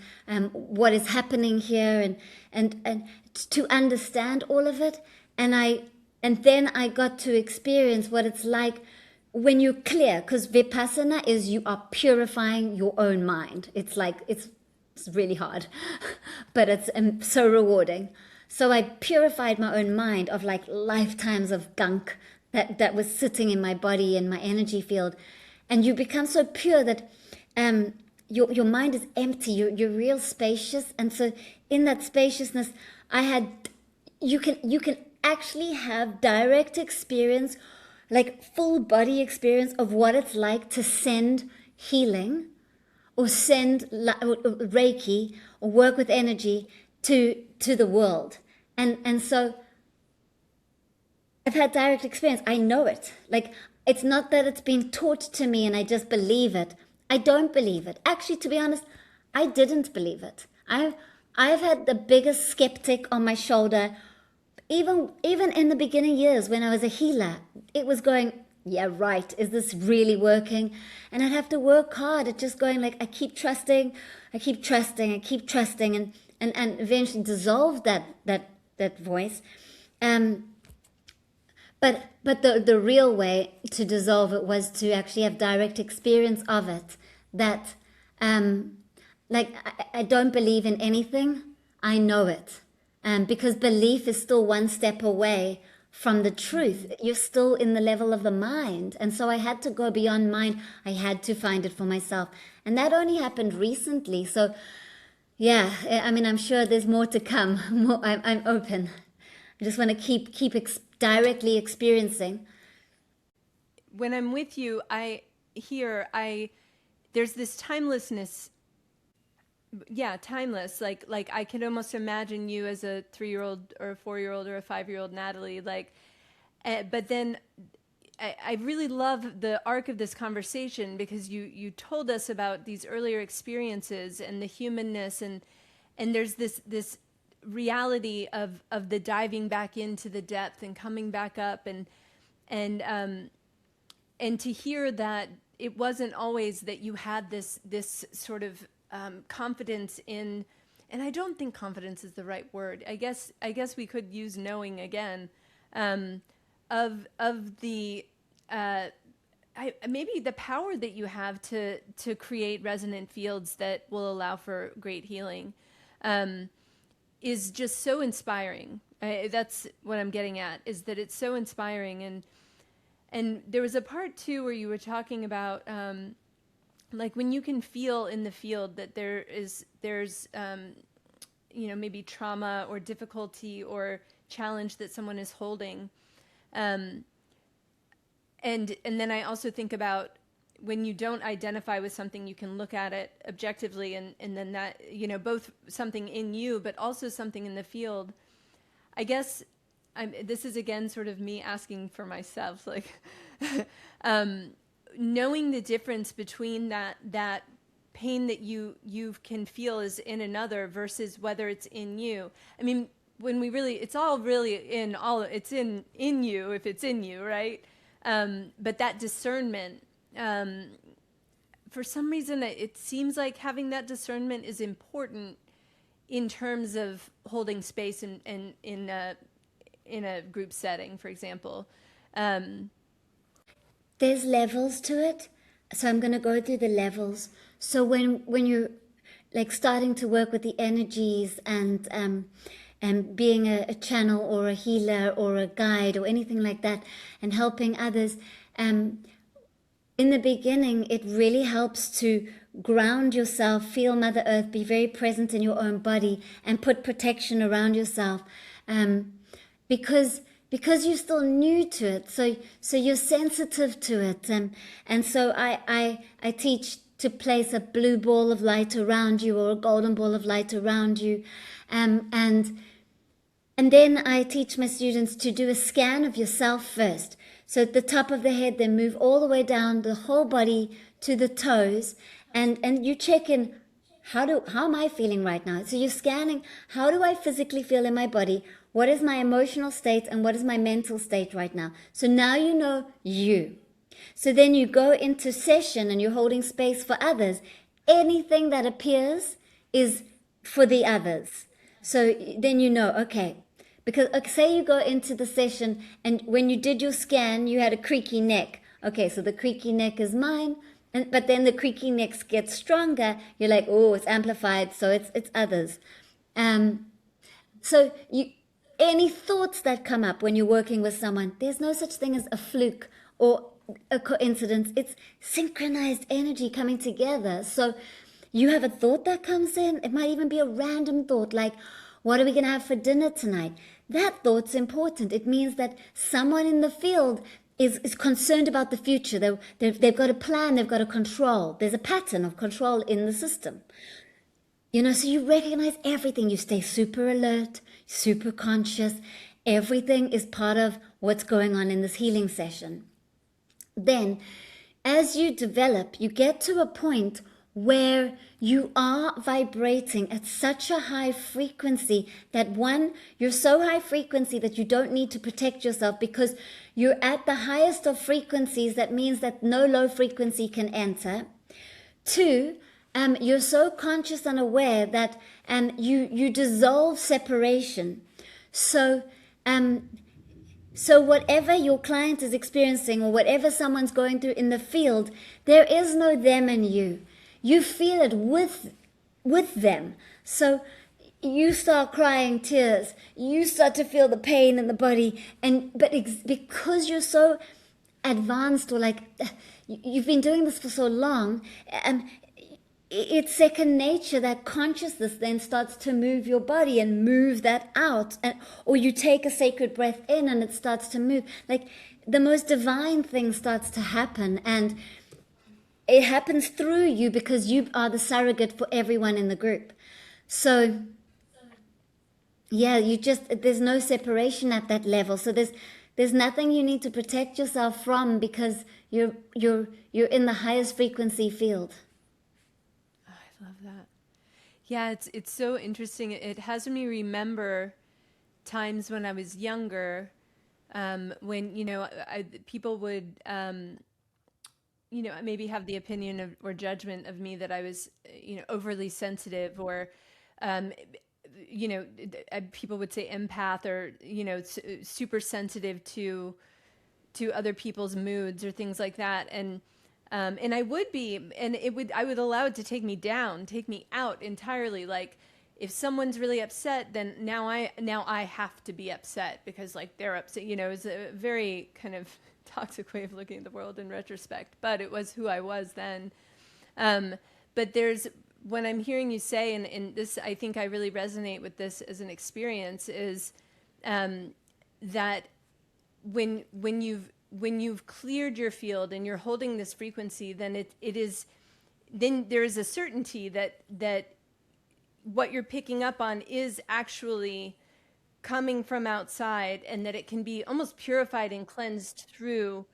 B: what is happening here, and to understand all of it. And then I got to experience what it's like when you're clear, because Vipassana is you are purifying your own mind. It's like, it's really hard, but it's so rewarding. So I purified my own mind of like lifetimes of gunk that was sitting in my body and my energy field. And you become so pure that your mind is empty. You're real spacious. And so in that spaciousness, you can actually have direct experience, like full body experience of what it's like to send healing, or send Reiki, or work with energy to the world. And so I've had direct experience. I know it. Like, it's not that it's been taught to me and I just believe it. I don't believe it. Actually, to be honest, I didn't believe it. I've had the biggest skeptic on my shoulder. Even in the beginning years when I was a healer, it was going, yeah, right, is this really working? And I'd have to work hard at just going like, I keep trusting, and eventually dissolve that voice. But the real way to dissolve it was to actually have direct experience of it. That like I don't believe in anything, I know it. Because belief is still one step away from the truth. You're still in the level of the mind. And so I had to go beyond mind. I had to find it for myself. And that only happened recently. So yeah, I mean, I'm sure there's more to come. I'm open. I just want to keep directly experiencing.
A: When I'm with you, there's this timelessness. Yeah, timeless. Like I can almost imagine you as a 3-year-old or a 4-year-old or a 5-year-old Natalie. Like, but then I really love the arc of this conversation, because you told us about these earlier experiences and the humanness, and there's this reality of the diving back into the depth and coming back up, and to hear that it wasn't always that you had this sort of confidence in, and I don't think confidence is the right word. I guess we could use knowing again, of the maybe the power that you have to create resonant fields that will allow for great healing, is just so inspiring. That's what I'm getting at, is that it's so inspiring. And there was a part too where you were talking about like when you can feel in the field that there's maybe trauma or difficulty or challenge that someone is holding, and then I also think about when you don't identify with something, you can look at it objectively, and then that, both something in you but also something in the field. I guess this is again sort of me asking for myself, like knowing the difference between that pain that you can feel is in another versus whether it's in you. I mean, when we really, it's all really it's in you if it's in you, right? But that discernment, for some reason, it seems like having that discernment is important in terms of holding space in a group setting, for example.
B: There's levels to it. So I'm going to go through the levels. So when you're like starting to work with the energies and being a channel or a healer or a guide or anything like that, and helping others, in the beginning, it really helps to ground yourself, feel Mother Earth, be very present in your own body, and put protection around yourself. Because because you're still new to it, so you're sensitive to it, and so I teach to place a blue ball of light around you or a golden ball of light around you, and then I teach my students to do a scan of yourself first. So at the top of the head, then move all the way down the whole body to the toes, and you check in, how am I feeling right now? So you're scanning, how do I physically feel in my body? What is my emotional state and what is my mental state right now? So now you know you. So then you go into session and you're holding space for others. Anything that appears is for the others. So then you know, okay, because say you go into the session and when you did your scan, you had a creaky neck. Okay, so the creaky neck is mine. But then the creaky neck gets stronger. You're like, oh, it's amplified, so it's others. So any thoughts that come up when you're working with someone, there's no such thing as a fluke or a coincidence. It's synchronized energy coming together. So you have a thought that comes in. It might even be a random thought like, what are we going to have for dinner tonight? That thought's important. It means that someone in the field is concerned about the future. They've got a plan, they've got a control. There's a pattern of control in the system. So you recognize everything. You stay super alert, super conscious. Everything is part of what's going on in this healing session. Then, as you develop, you get to a point where you are vibrating at such a high frequency that you're so high frequency that you don't need to protect yourself because you're at the highest of frequencies. That means that no low frequency can enter. 2, you're so conscious and aware that you dissolve separation. So whatever your client is experiencing or whatever someone's going through in the field, there is no them and you. You feel it with them. So you start crying tears. You start to feel the pain in the body. Because you're so advanced or like you've been doing this for so long, it's second nature. That consciousness then starts to move your body and move that out. Or you take a sacred breath in and it starts to move. Like the most divine thing starts to happen. And it happens through you because you are the surrogate for everyone in the group. So, yeah, there's no separation at that level. So there's nothing you need to protect yourself from because you're in the highest frequency field.
A: Oh, I love that. Yeah, it's so interesting. It has me remember times when I was younger, when people would. Maybe have the opinion or judgment of me that I was, overly sensitive or, people would say empath or, super sensitive to other people's moods or things like that. And I would be, and I would allow it to take me down, take me out entirely. Like if someone's really upset, then now I have to be upset because like they're upset, it's a very kind of toxic way of looking at the world in retrospect, but it was who I was then. But when I'm hearing you say, and this, I think I really resonate with this as an experience, is that when you've cleared your field and you're holding this frequency, then then there is a certainty that what you're picking up on is actually coming from outside, and that it can be almost purified and cleansed through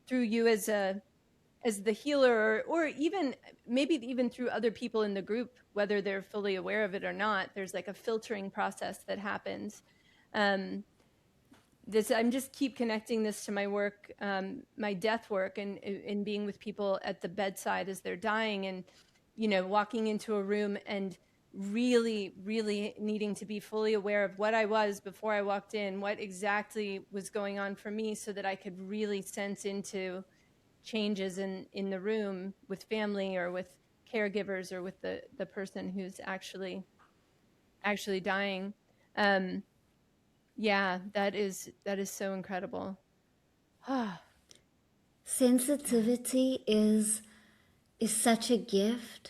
A: you as the healer, or even maybe even through other people in the group, whether they're fully aware of it or not. There's like a filtering process that happens. I'm just keep connecting this to my work, my death work, and being with people at the bedside as they're dying, and walking into a room and really, really needing to be fully aware of what I was before I walked in, what exactly was going on for me, so that I could really sense into changes in the room with family or with caregivers or with the person who's actually dying. Yeah, that is so incredible.
B: Sensitivity is such a gift.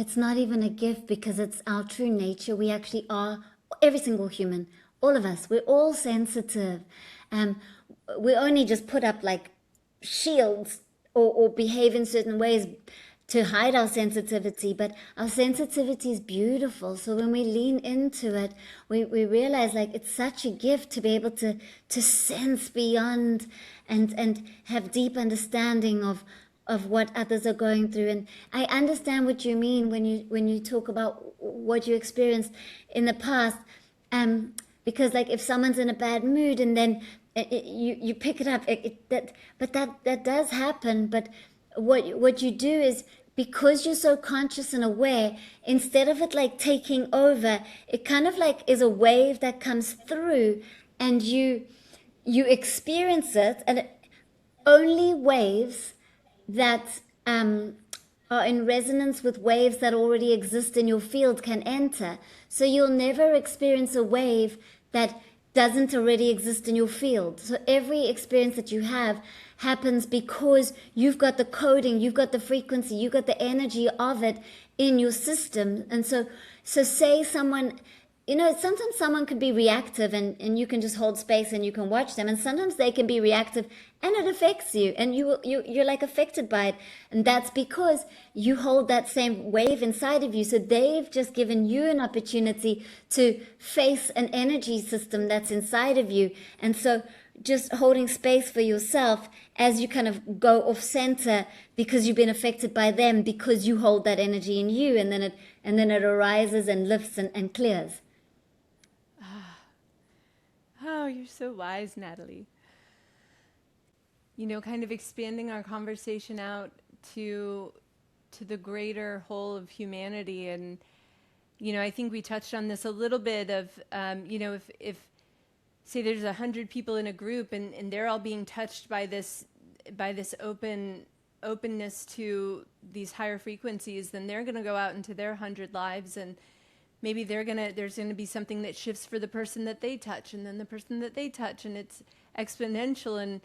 B: It's not even a gift because it's our true nature. We actually are, every single human All of us, we're all sensitive. Um, we only just put up like shields or behave in certain ways to hide our sensitivity, but our sensitivity is beautiful. So when we lean into it, we realize like it's such a gift to be able to sense beyond and have deep understanding of what others are going through. And I understand what you mean when you talk about what you experienced in the past. Because like if someone's in a bad mood and then you pick it up, that does happen. But what you do is, because you're so conscious and aware, instead of it like taking over, it kind of like is a wave that comes through, and you experience it, and only waves that are in resonance with waves that already exist in your field can enter. So you'll never experience a wave that doesn't already exist in your field. So every experience that you have happens because you've got the coding, you've got the frequency, you've got the energy of it in your system. And so say someone, sometimes someone could be reactive and you can just hold space and you can watch them. And sometimes they can be reactive and it affects you and you're like affected by it. And that's because you hold that same wave inside of you. So they've just given you an opportunity to face an energy system that's inside of you. And so just holding space for yourself as you kind of go off center because you've been affected by them, because you hold that energy in you, and then it arises and lifts and clears.
A: Oh, you're so wise, Natalie. Kind of expanding our conversation out to the greater whole of humanity. And I think we touched on this a little bit of if say there's 100 people in a group and they're all being touched by this openness to these higher frequencies, then they're going to go out into their 100 lives, and maybe there's going to be something that shifts for the person that they touch, and then the person that they touch, and it's exponential. And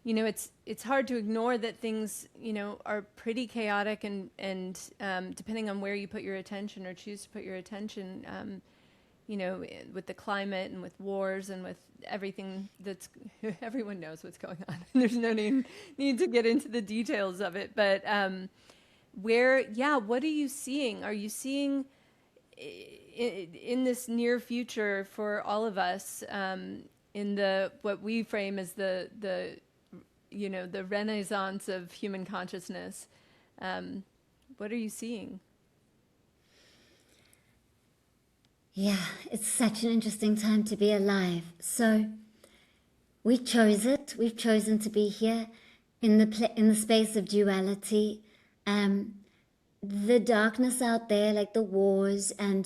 A: it's hard to ignore that things are pretty chaotic, and depending on where you put your attention or choose to put your attention, with the climate and with wars and with everything everyone knows what's going on. There's no need to get into the details of it, but what are you seeing? Are you seeing in this near future for all of us, in what we frame as the renaissance of human consciousness? What are you seeing?
B: Yeah, it's such an interesting time to be alive. So we chose it. We've chosen to be here in the space of duality. The darkness out there, like the wars and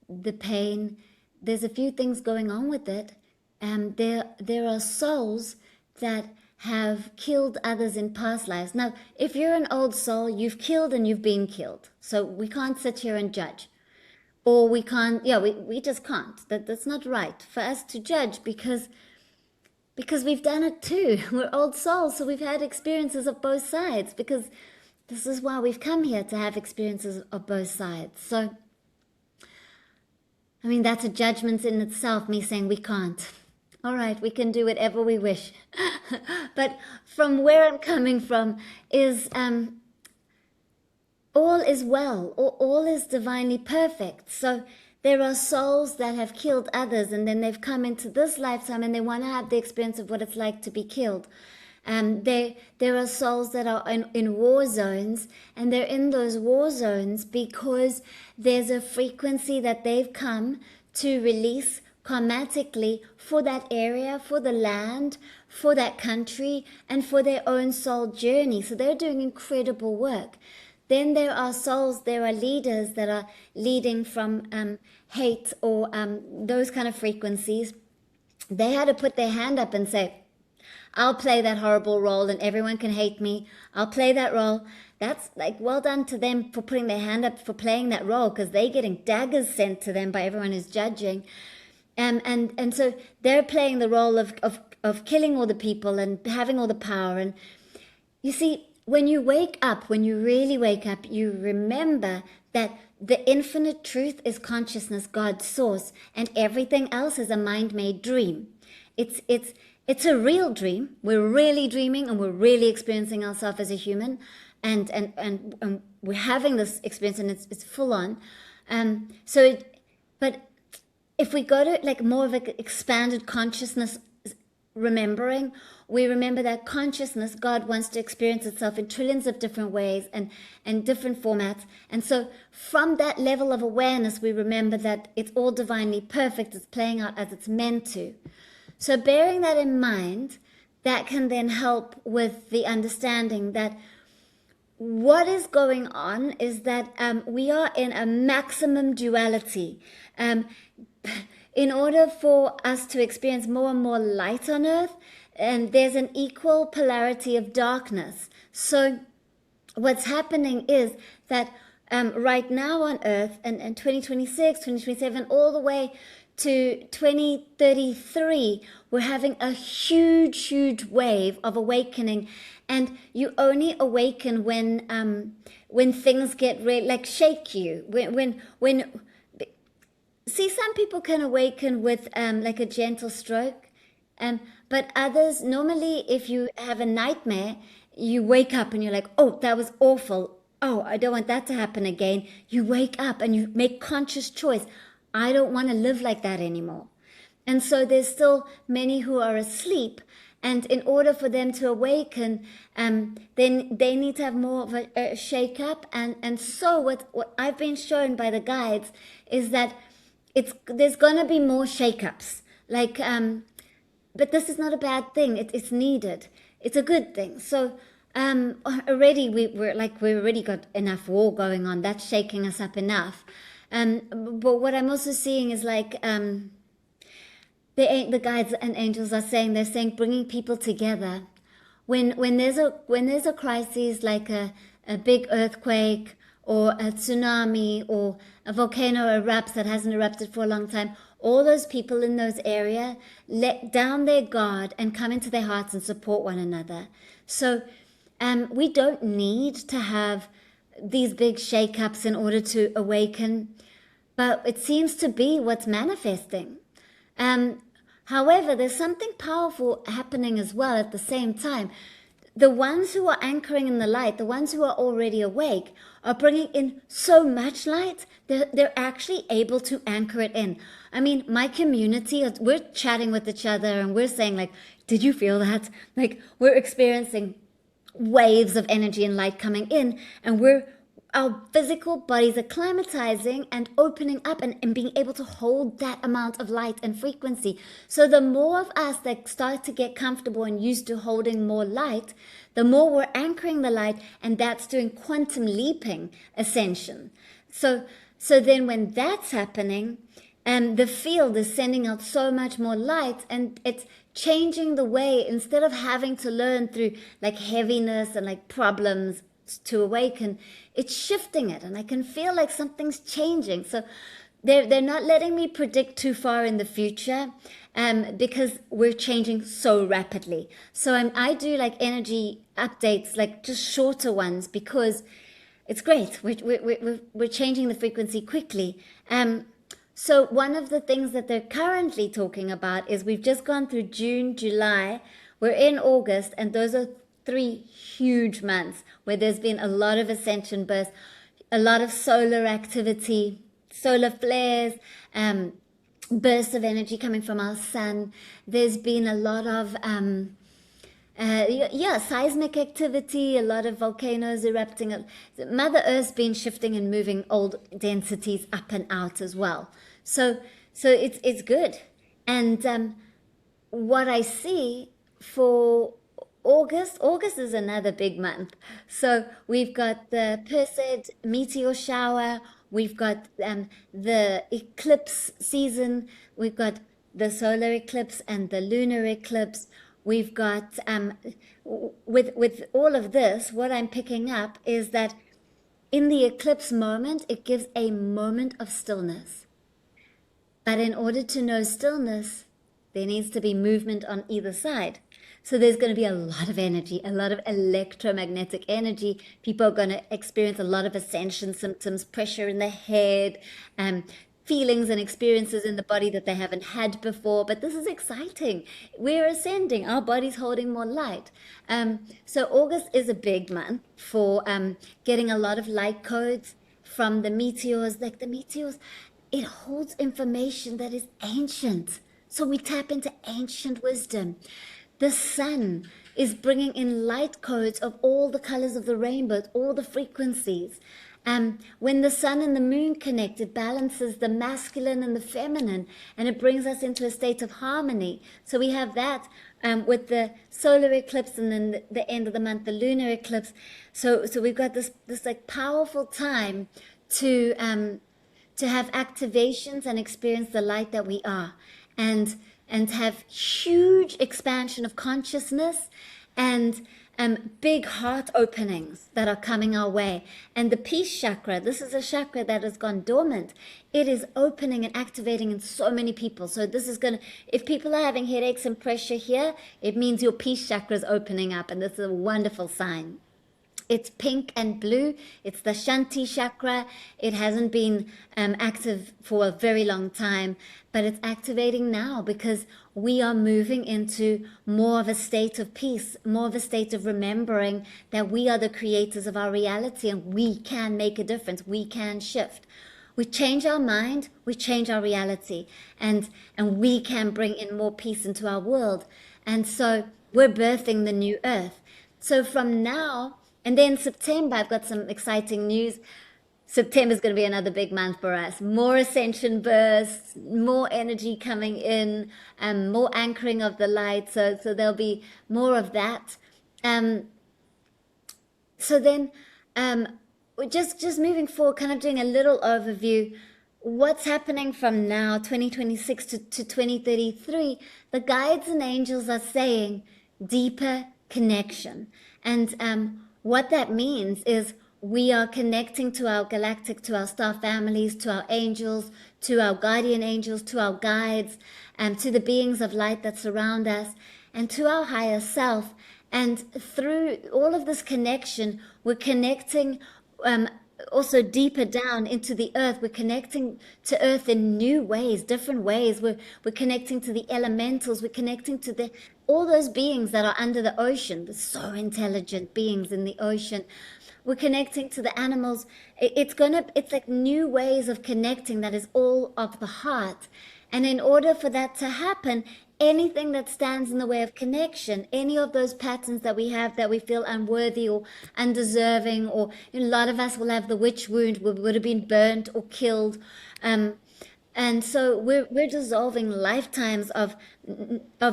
B: the pain, there's a few things going on with it. There are souls that have killed others in past lives. Now, if you're an old soul, you've killed and you've been killed. So we can't sit here and judge. Or we can't, we just can't. That's not right for us to judge because we've done it too. We're old souls, so we've had experiences of both sides, because this is why we've come here, to have experiences of both sides. So, I mean, that's a judgment in itself, me saying we can't. All right, we can do whatever we wish. But from where I'm coming from is all is well, all is divinely perfect. So there are souls that have killed others, and then they've come into this lifetime and they want to have the experience of what it's like to be killed. There are souls that are in war zones, and they're in those war zones because there's a frequency that they've come to release karmatically for that area, for the land, for that country, and for their own soul journey. So they're doing incredible work. Then there are souls, there are leaders that are leading from hate or those kind of frequencies. They had to put their hand up and say, I'll play that horrible role and everyone can hate me. I'll play that role. That's like, well done to them for putting their hand up for playing that role, because they're getting daggers sent to them by everyone who's judging. And so they're playing the role of killing all the people and having all the power. And you see, when you wake up, when you really wake up, you remember that the infinite truth is consciousness, God's source, and everything else is a mind-made dream. It's a real dream. We're really dreaming, and we're really experiencing ourselves as a human, and we're having this experience, and it's full on. But if we go to like more of an expanded consciousness remembering, we remember that consciousness, God wants to experience itself in trillions of different ways and different formats. And so from that level of awareness, we remember that it's all divinely perfect. It's playing out as it's meant to. So bearing that in mind, that can then help with the understanding that what is going on is that we are in a maximum duality. In order for us to experience more and more light on earth, and there's an equal polarity of darkness. So what's happening is that right now on earth, and 2026, 2027, all the way to 2033, we're having a huge wave of awakening. And you only awaken when things get really, like, shake you. When see, some people can awaken with like a gentle stroke, but others, normally if you have a nightmare, you wake up and you're like, oh, that was awful. Oh, I don't want that to happen again. You wake up and you make conscious choice. I don't want to live like that anymore. And so there's still many who are asleep. And in order for them to awaken, then they need to have more of a shake-up. And so what I've been shown by the guides is that there's going to be more shake-ups. Like, but this is not a bad thing. It's needed. It's a good thing. So already we're already got enough war going on. That's shaking us up enough. But what I'm also seeing is like the guides and angels are saying, they're saying bringing people together. When there's a crisis like a big earthquake or a tsunami or a volcano erupts that hasn't erupted for a long time, all those people in those areas let down their guard and come into their hearts and support one another. So we don't need to have these big shakeups in order to awaken, but it seems to be what's manifesting. However, there's something powerful happening as well at the same time. The ones who are anchoring in the light, the ones who are already awake, are bringing in so much light, they're actually able to anchor it in. I mean, my community, we're chatting with each other and we're saying like, did you feel that? Like, we're experiencing waves of energy and light coming in, and our physical bodies are climatizing and opening up and being able to hold that amount of light and frequency. So the more of us that start to get comfortable and used to holding more light, the more we're anchoring the light, and that's doing quantum leaping ascension. So then when that's happening, the field is sending out so much more light, and it's changing the way, instead of having to learn through like heaviness and like problems to awaken, it's shifting it, and I can feel like something's changing. So they're not letting me predict too far in the future, because we're changing so rapidly. So I do like energy updates, like just shorter ones, because it's great. We're changing the frequency quickly. So one of the things that they're currently talking about is we've just gone through June, July, we're in August, and those are 3 huge months where there's been a lot of ascension bursts, a lot of solar activity, solar flares, bursts of energy coming from our sun. There's been a lot of seismic activity, a lot of volcanoes erupting. Mother Earth's been shifting and moving old densities up and out as well. So it's good. And what I see for August is another big month. So we've got the Perseid meteor shower, we've got the eclipse season, we've got the solar eclipse and the lunar eclipse. We've got, with all of this, what I'm picking up is that in the eclipse moment, it gives a moment of stillness. But in order to know stillness, there needs to be movement on either side. So there's going to be a lot of energy, a lot of electromagnetic energy. People are going to experience a lot of ascension symptoms, pressure in the head, feelings and experiences in the body that they haven't had before. But this is exciting. We're ascending. Our body's holding more light. So August is a big month for getting a lot of light codes from the meteors. Like the meteors, it holds information that is ancient. So we tap into ancient wisdom. The sun is bringing in light codes of all the colors of the rainbow, all the frequencies. When the sun and the moon connect, it balances the masculine and the feminine, and it brings us into a state of harmony. So we have that with the solar eclipse, and then the end of the month, the lunar eclipse. So we've got this like powerful time to have activations and experience the light that we are, and have huge expansion of consciousness, and big heart openings that are coming our way. And the peace chakra, this is a chakra that has gone dormant. It is opening and activating in so many people. So this is going to, if people are having headaches and pressure here, it means your peace chakra is opening up, and this is a wonderful sign. It's pink and blue. It's the Shanti chakra. It hasn't been active for a very long time, but it's activating now because we are moving into more of a state of peace, more of a state of remembering that we are the creators of our reality, and we can make a difference. We can shift. We change our mind, we change our reality, and we can bring in more peace into our world. And so we're birthing the new earth. So from now, and then September, I've got some exciting news. September is going to be another big month for us. More ascension bursts, more energy coming in, more anchoring of the light. So there'll be more of that. So then, we're just moving forward, kind of doing a little overview. What's happening from now, 2026 to 2033? The guides and angels are saying deeper connection. And what that means is we are connecting to our galactic, to our star families, to our angels, to our guardian angels, to our guides, and to the beings of light that surround us, and to our higher self. And through all of this connection, we're connecting also deeper down into the earth. We're connecting to earth in new ways, different ways. We're connecting to the elementals. We're connecting to all those beings that are under the ocean, the so intelligent beings in the ocean. We're connecting to the animals. It's like new ways of connecting that is all of the heart. And in order for that to happen, anything that stands in the way of connection, any of those patterns that we have that we feel unworthy or undeserving, or a lot of us will have the witch wound, we would have been burnt or killed. And so we're dissolving lifetimes of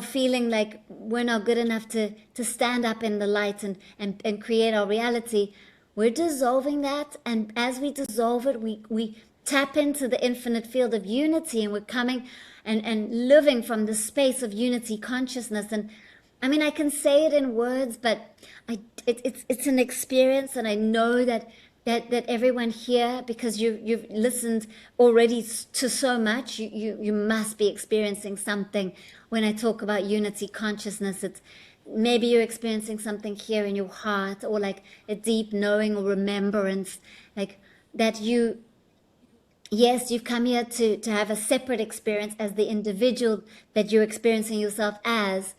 B: feeling like we're not good enough to stand up in the light and create our reality. We're dissolving that, and as we dissolve it, we tap into the infinite field of unity, and we're coming and living from the space of unity consciousness. And I mean, I can say it in words, but it's an experience, and I know that everyone here, because you've listened already to so much, you must be experiencing something. When I talk about unity consciousness, it's maybe you're experiencing something here in your heart, or like a deep knowing or remembrance, like that yes, you've come here to have a separate experience as the individual that you're experiencing yourself as,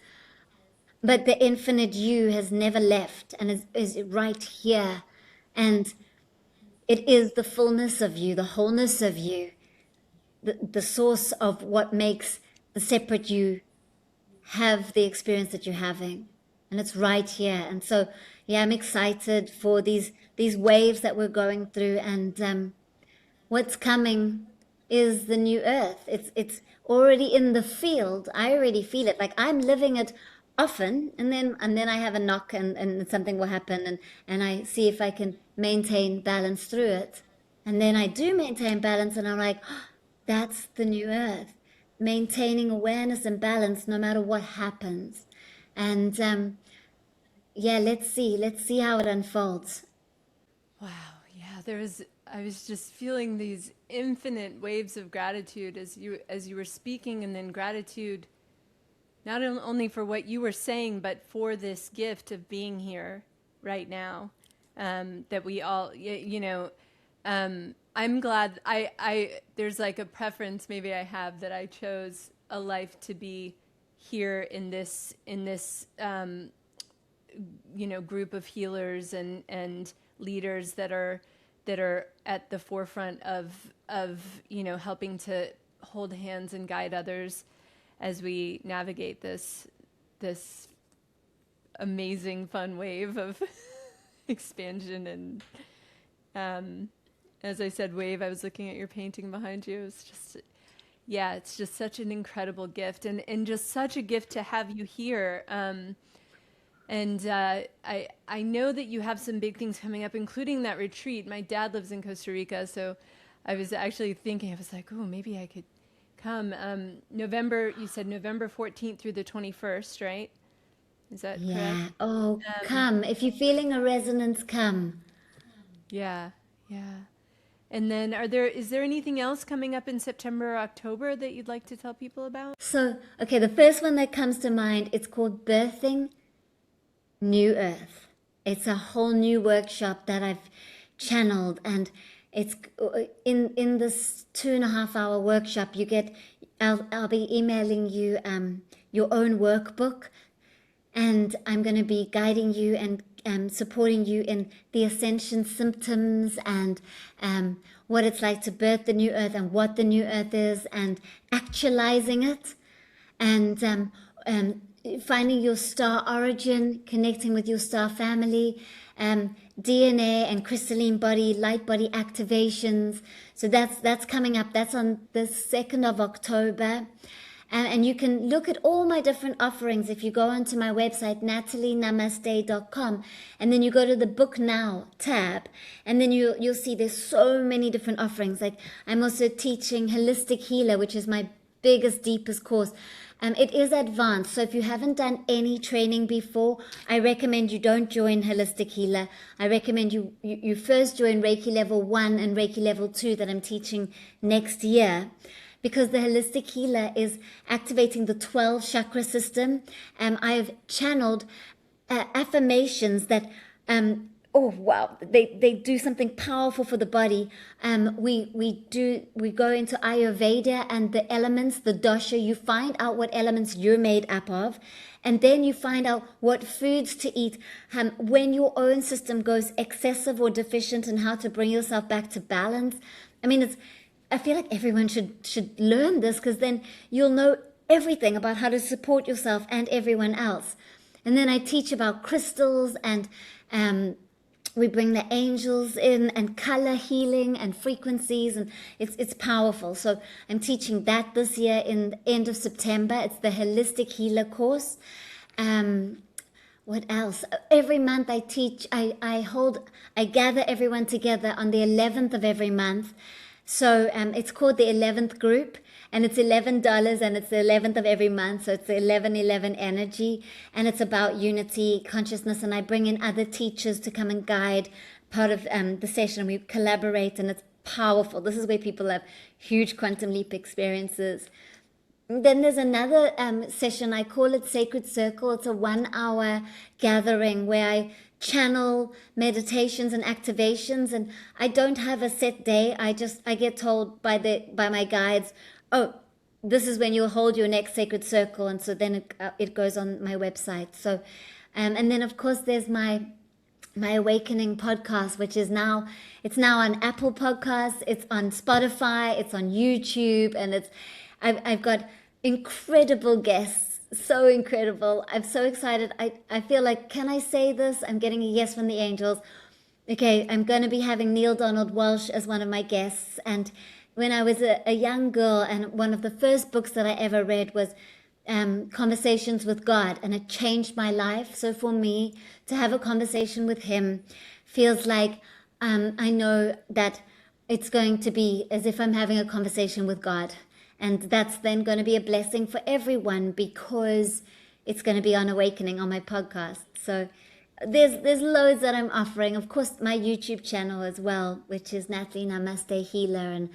B: but the infinite you has never left and is right here. And it is the fullness of you, the wholeness of you, the source of what makes the separate you have the experience that you're having. And it's right here. And so, yeah, I'm excited for these waves that we're going through. And what's coming is the new earth. It's already in the field. I already feel it. Like I'm living it often, and then I have a knock, and something will happen, and I see if I can maintain balance through it. And then I do maintain balance, and I'm like, "Oh, that's the new earth. Maintaining awareness and balance no matter what happens." And yeah, let's see how it unfolds.
A: Wow, yeah, I was just feeling these infinite waves of gratitude as you were speaking, and then gratitude not only for what you were saying, but for this gift of being here right now. That we all, I'm glad there's like a preference maybe I have that I chose a life to be here in this, group of healers and leaders that are at the forefront of helping to hold hands and guide others as we navigate this amazing fun wave of expansion. And as I said wave, I was looking at your painting behind you. It's just, yeah, it's just such an incredible gift, and just such a gift to have you here. And I know that you have some big things coming up, including that retreat. My dad lives in Costa Rica, so I was actually thinking, I was like, oh, maybe I could come. You said November 14th through the 21st, right? Is that correct?
B: Yeah. Oh, come. If you're feeling a resonance, come.
A: Yeah, yeah. And then is there anything else coming up in September or October that you'd like to tell people about?
B: So, okay, the first one that comes to mind, it's called Birthing New Earth. It's a whole new workshop that I've channeled, and it's in this 2.5 hour workshop. I'll be emailing you your own workbook, and I'm going to be guiding you and supporting you in the ascension symptoms and what it's like to birth the new earth and what the new earth is and actualizing it, and finding your star origin, connecting with your star family, DNA and crystalline body, light body activations. So that's coming up. That's on the 2nd of October. And you can look at all my different offerings if you go onto my website, natalienamaste.com, and then you go to the Book Now tab, and then you'll see there's so many different offerings. Like, I'm also teaching Holistic Healer, which is my biggest, deepest course. It is advanced, so if you haven't done any training before, I recommend you don't join Holistic Healer. I recommend you first join Reiki Level 1 and Reiki Level 2 that I'm teaching next year, because the Holistic Healer is activating the 12 chakra system. I have channeled affirmations that, oh wow, they do something powerful for the body. We go into Ayurveda and the elements, the dosha. You find out what elements you're made up of, and then you find out what foods to eat when your own system goes excessive or deficient, and how to bring yourself back to balance. I mean, I feel like everyone should learn this, because then you'll know everything about how to support yourself and everyone else. And then I teach about crystals, and we bring the angels in, and color healing and frequencies, and it's powerful. So I'm teaching that this year in the end of September. It's the Holistic Healer course. What else? Every month I teach, I gather everyone together on the 11th of every month. So it's called the 11th group, and it's $11, and it's the 11th of every month. So it's the 11/11 energy, and it's about unity, consciousness. And I bring in other teachers to come and guide part of the session. We collaborate, and it's powerful. This is where people have huge quantum leap experiences. Then there's another session. I call it Sacred Circle. It's a 1 hour gathering where I channel meditations and activations, and I don't have a set day. I get told by my guides, oh, this is when you'll hold your next Sacred Circle, and so then it goes on my website. So and then of course there's my Awakening podcast, which is now on Apple Podcasts, it's on Spotify, it's on YouTube, and I've got incredible guests. So incredible. I'm so excited. I feel like, can I say this? I'm getting a yes from the angels. Okay, I'm going to be having Neil Donald Walsh as one of my guests. And when I was a young girl, and one of the first books that I ever read was Conversations with God, and it changed my life. So for me to have a conversation with him feels like I know that it's going to be as if I'm having a conversation with God. And that's then going to be a blessing for everyone, because it's going to be on Awakening on my podcast. So there's loads that I'm offering. Of course, my YouTube channel as well, which is Natalie Namaste Healer.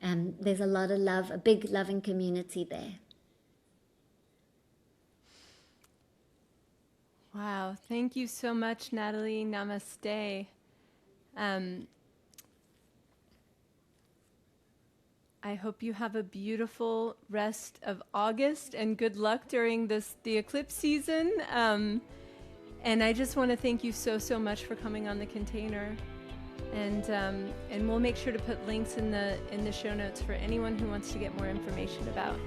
B: And there's a lot of love, a big loving community there.
A: Wow. Thank you so much, Natalie. Namaste. I hope you have a beautiful rest of August and good luck during the eclipse season. And I just want to thank you so much for coming on the container. And we'll make sure to put links in the show notes for anyone who wants to get more information about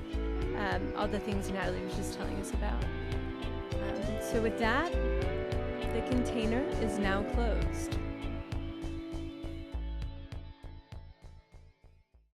A: all the things Natalie was just telling us about. So with that, the container is now closed.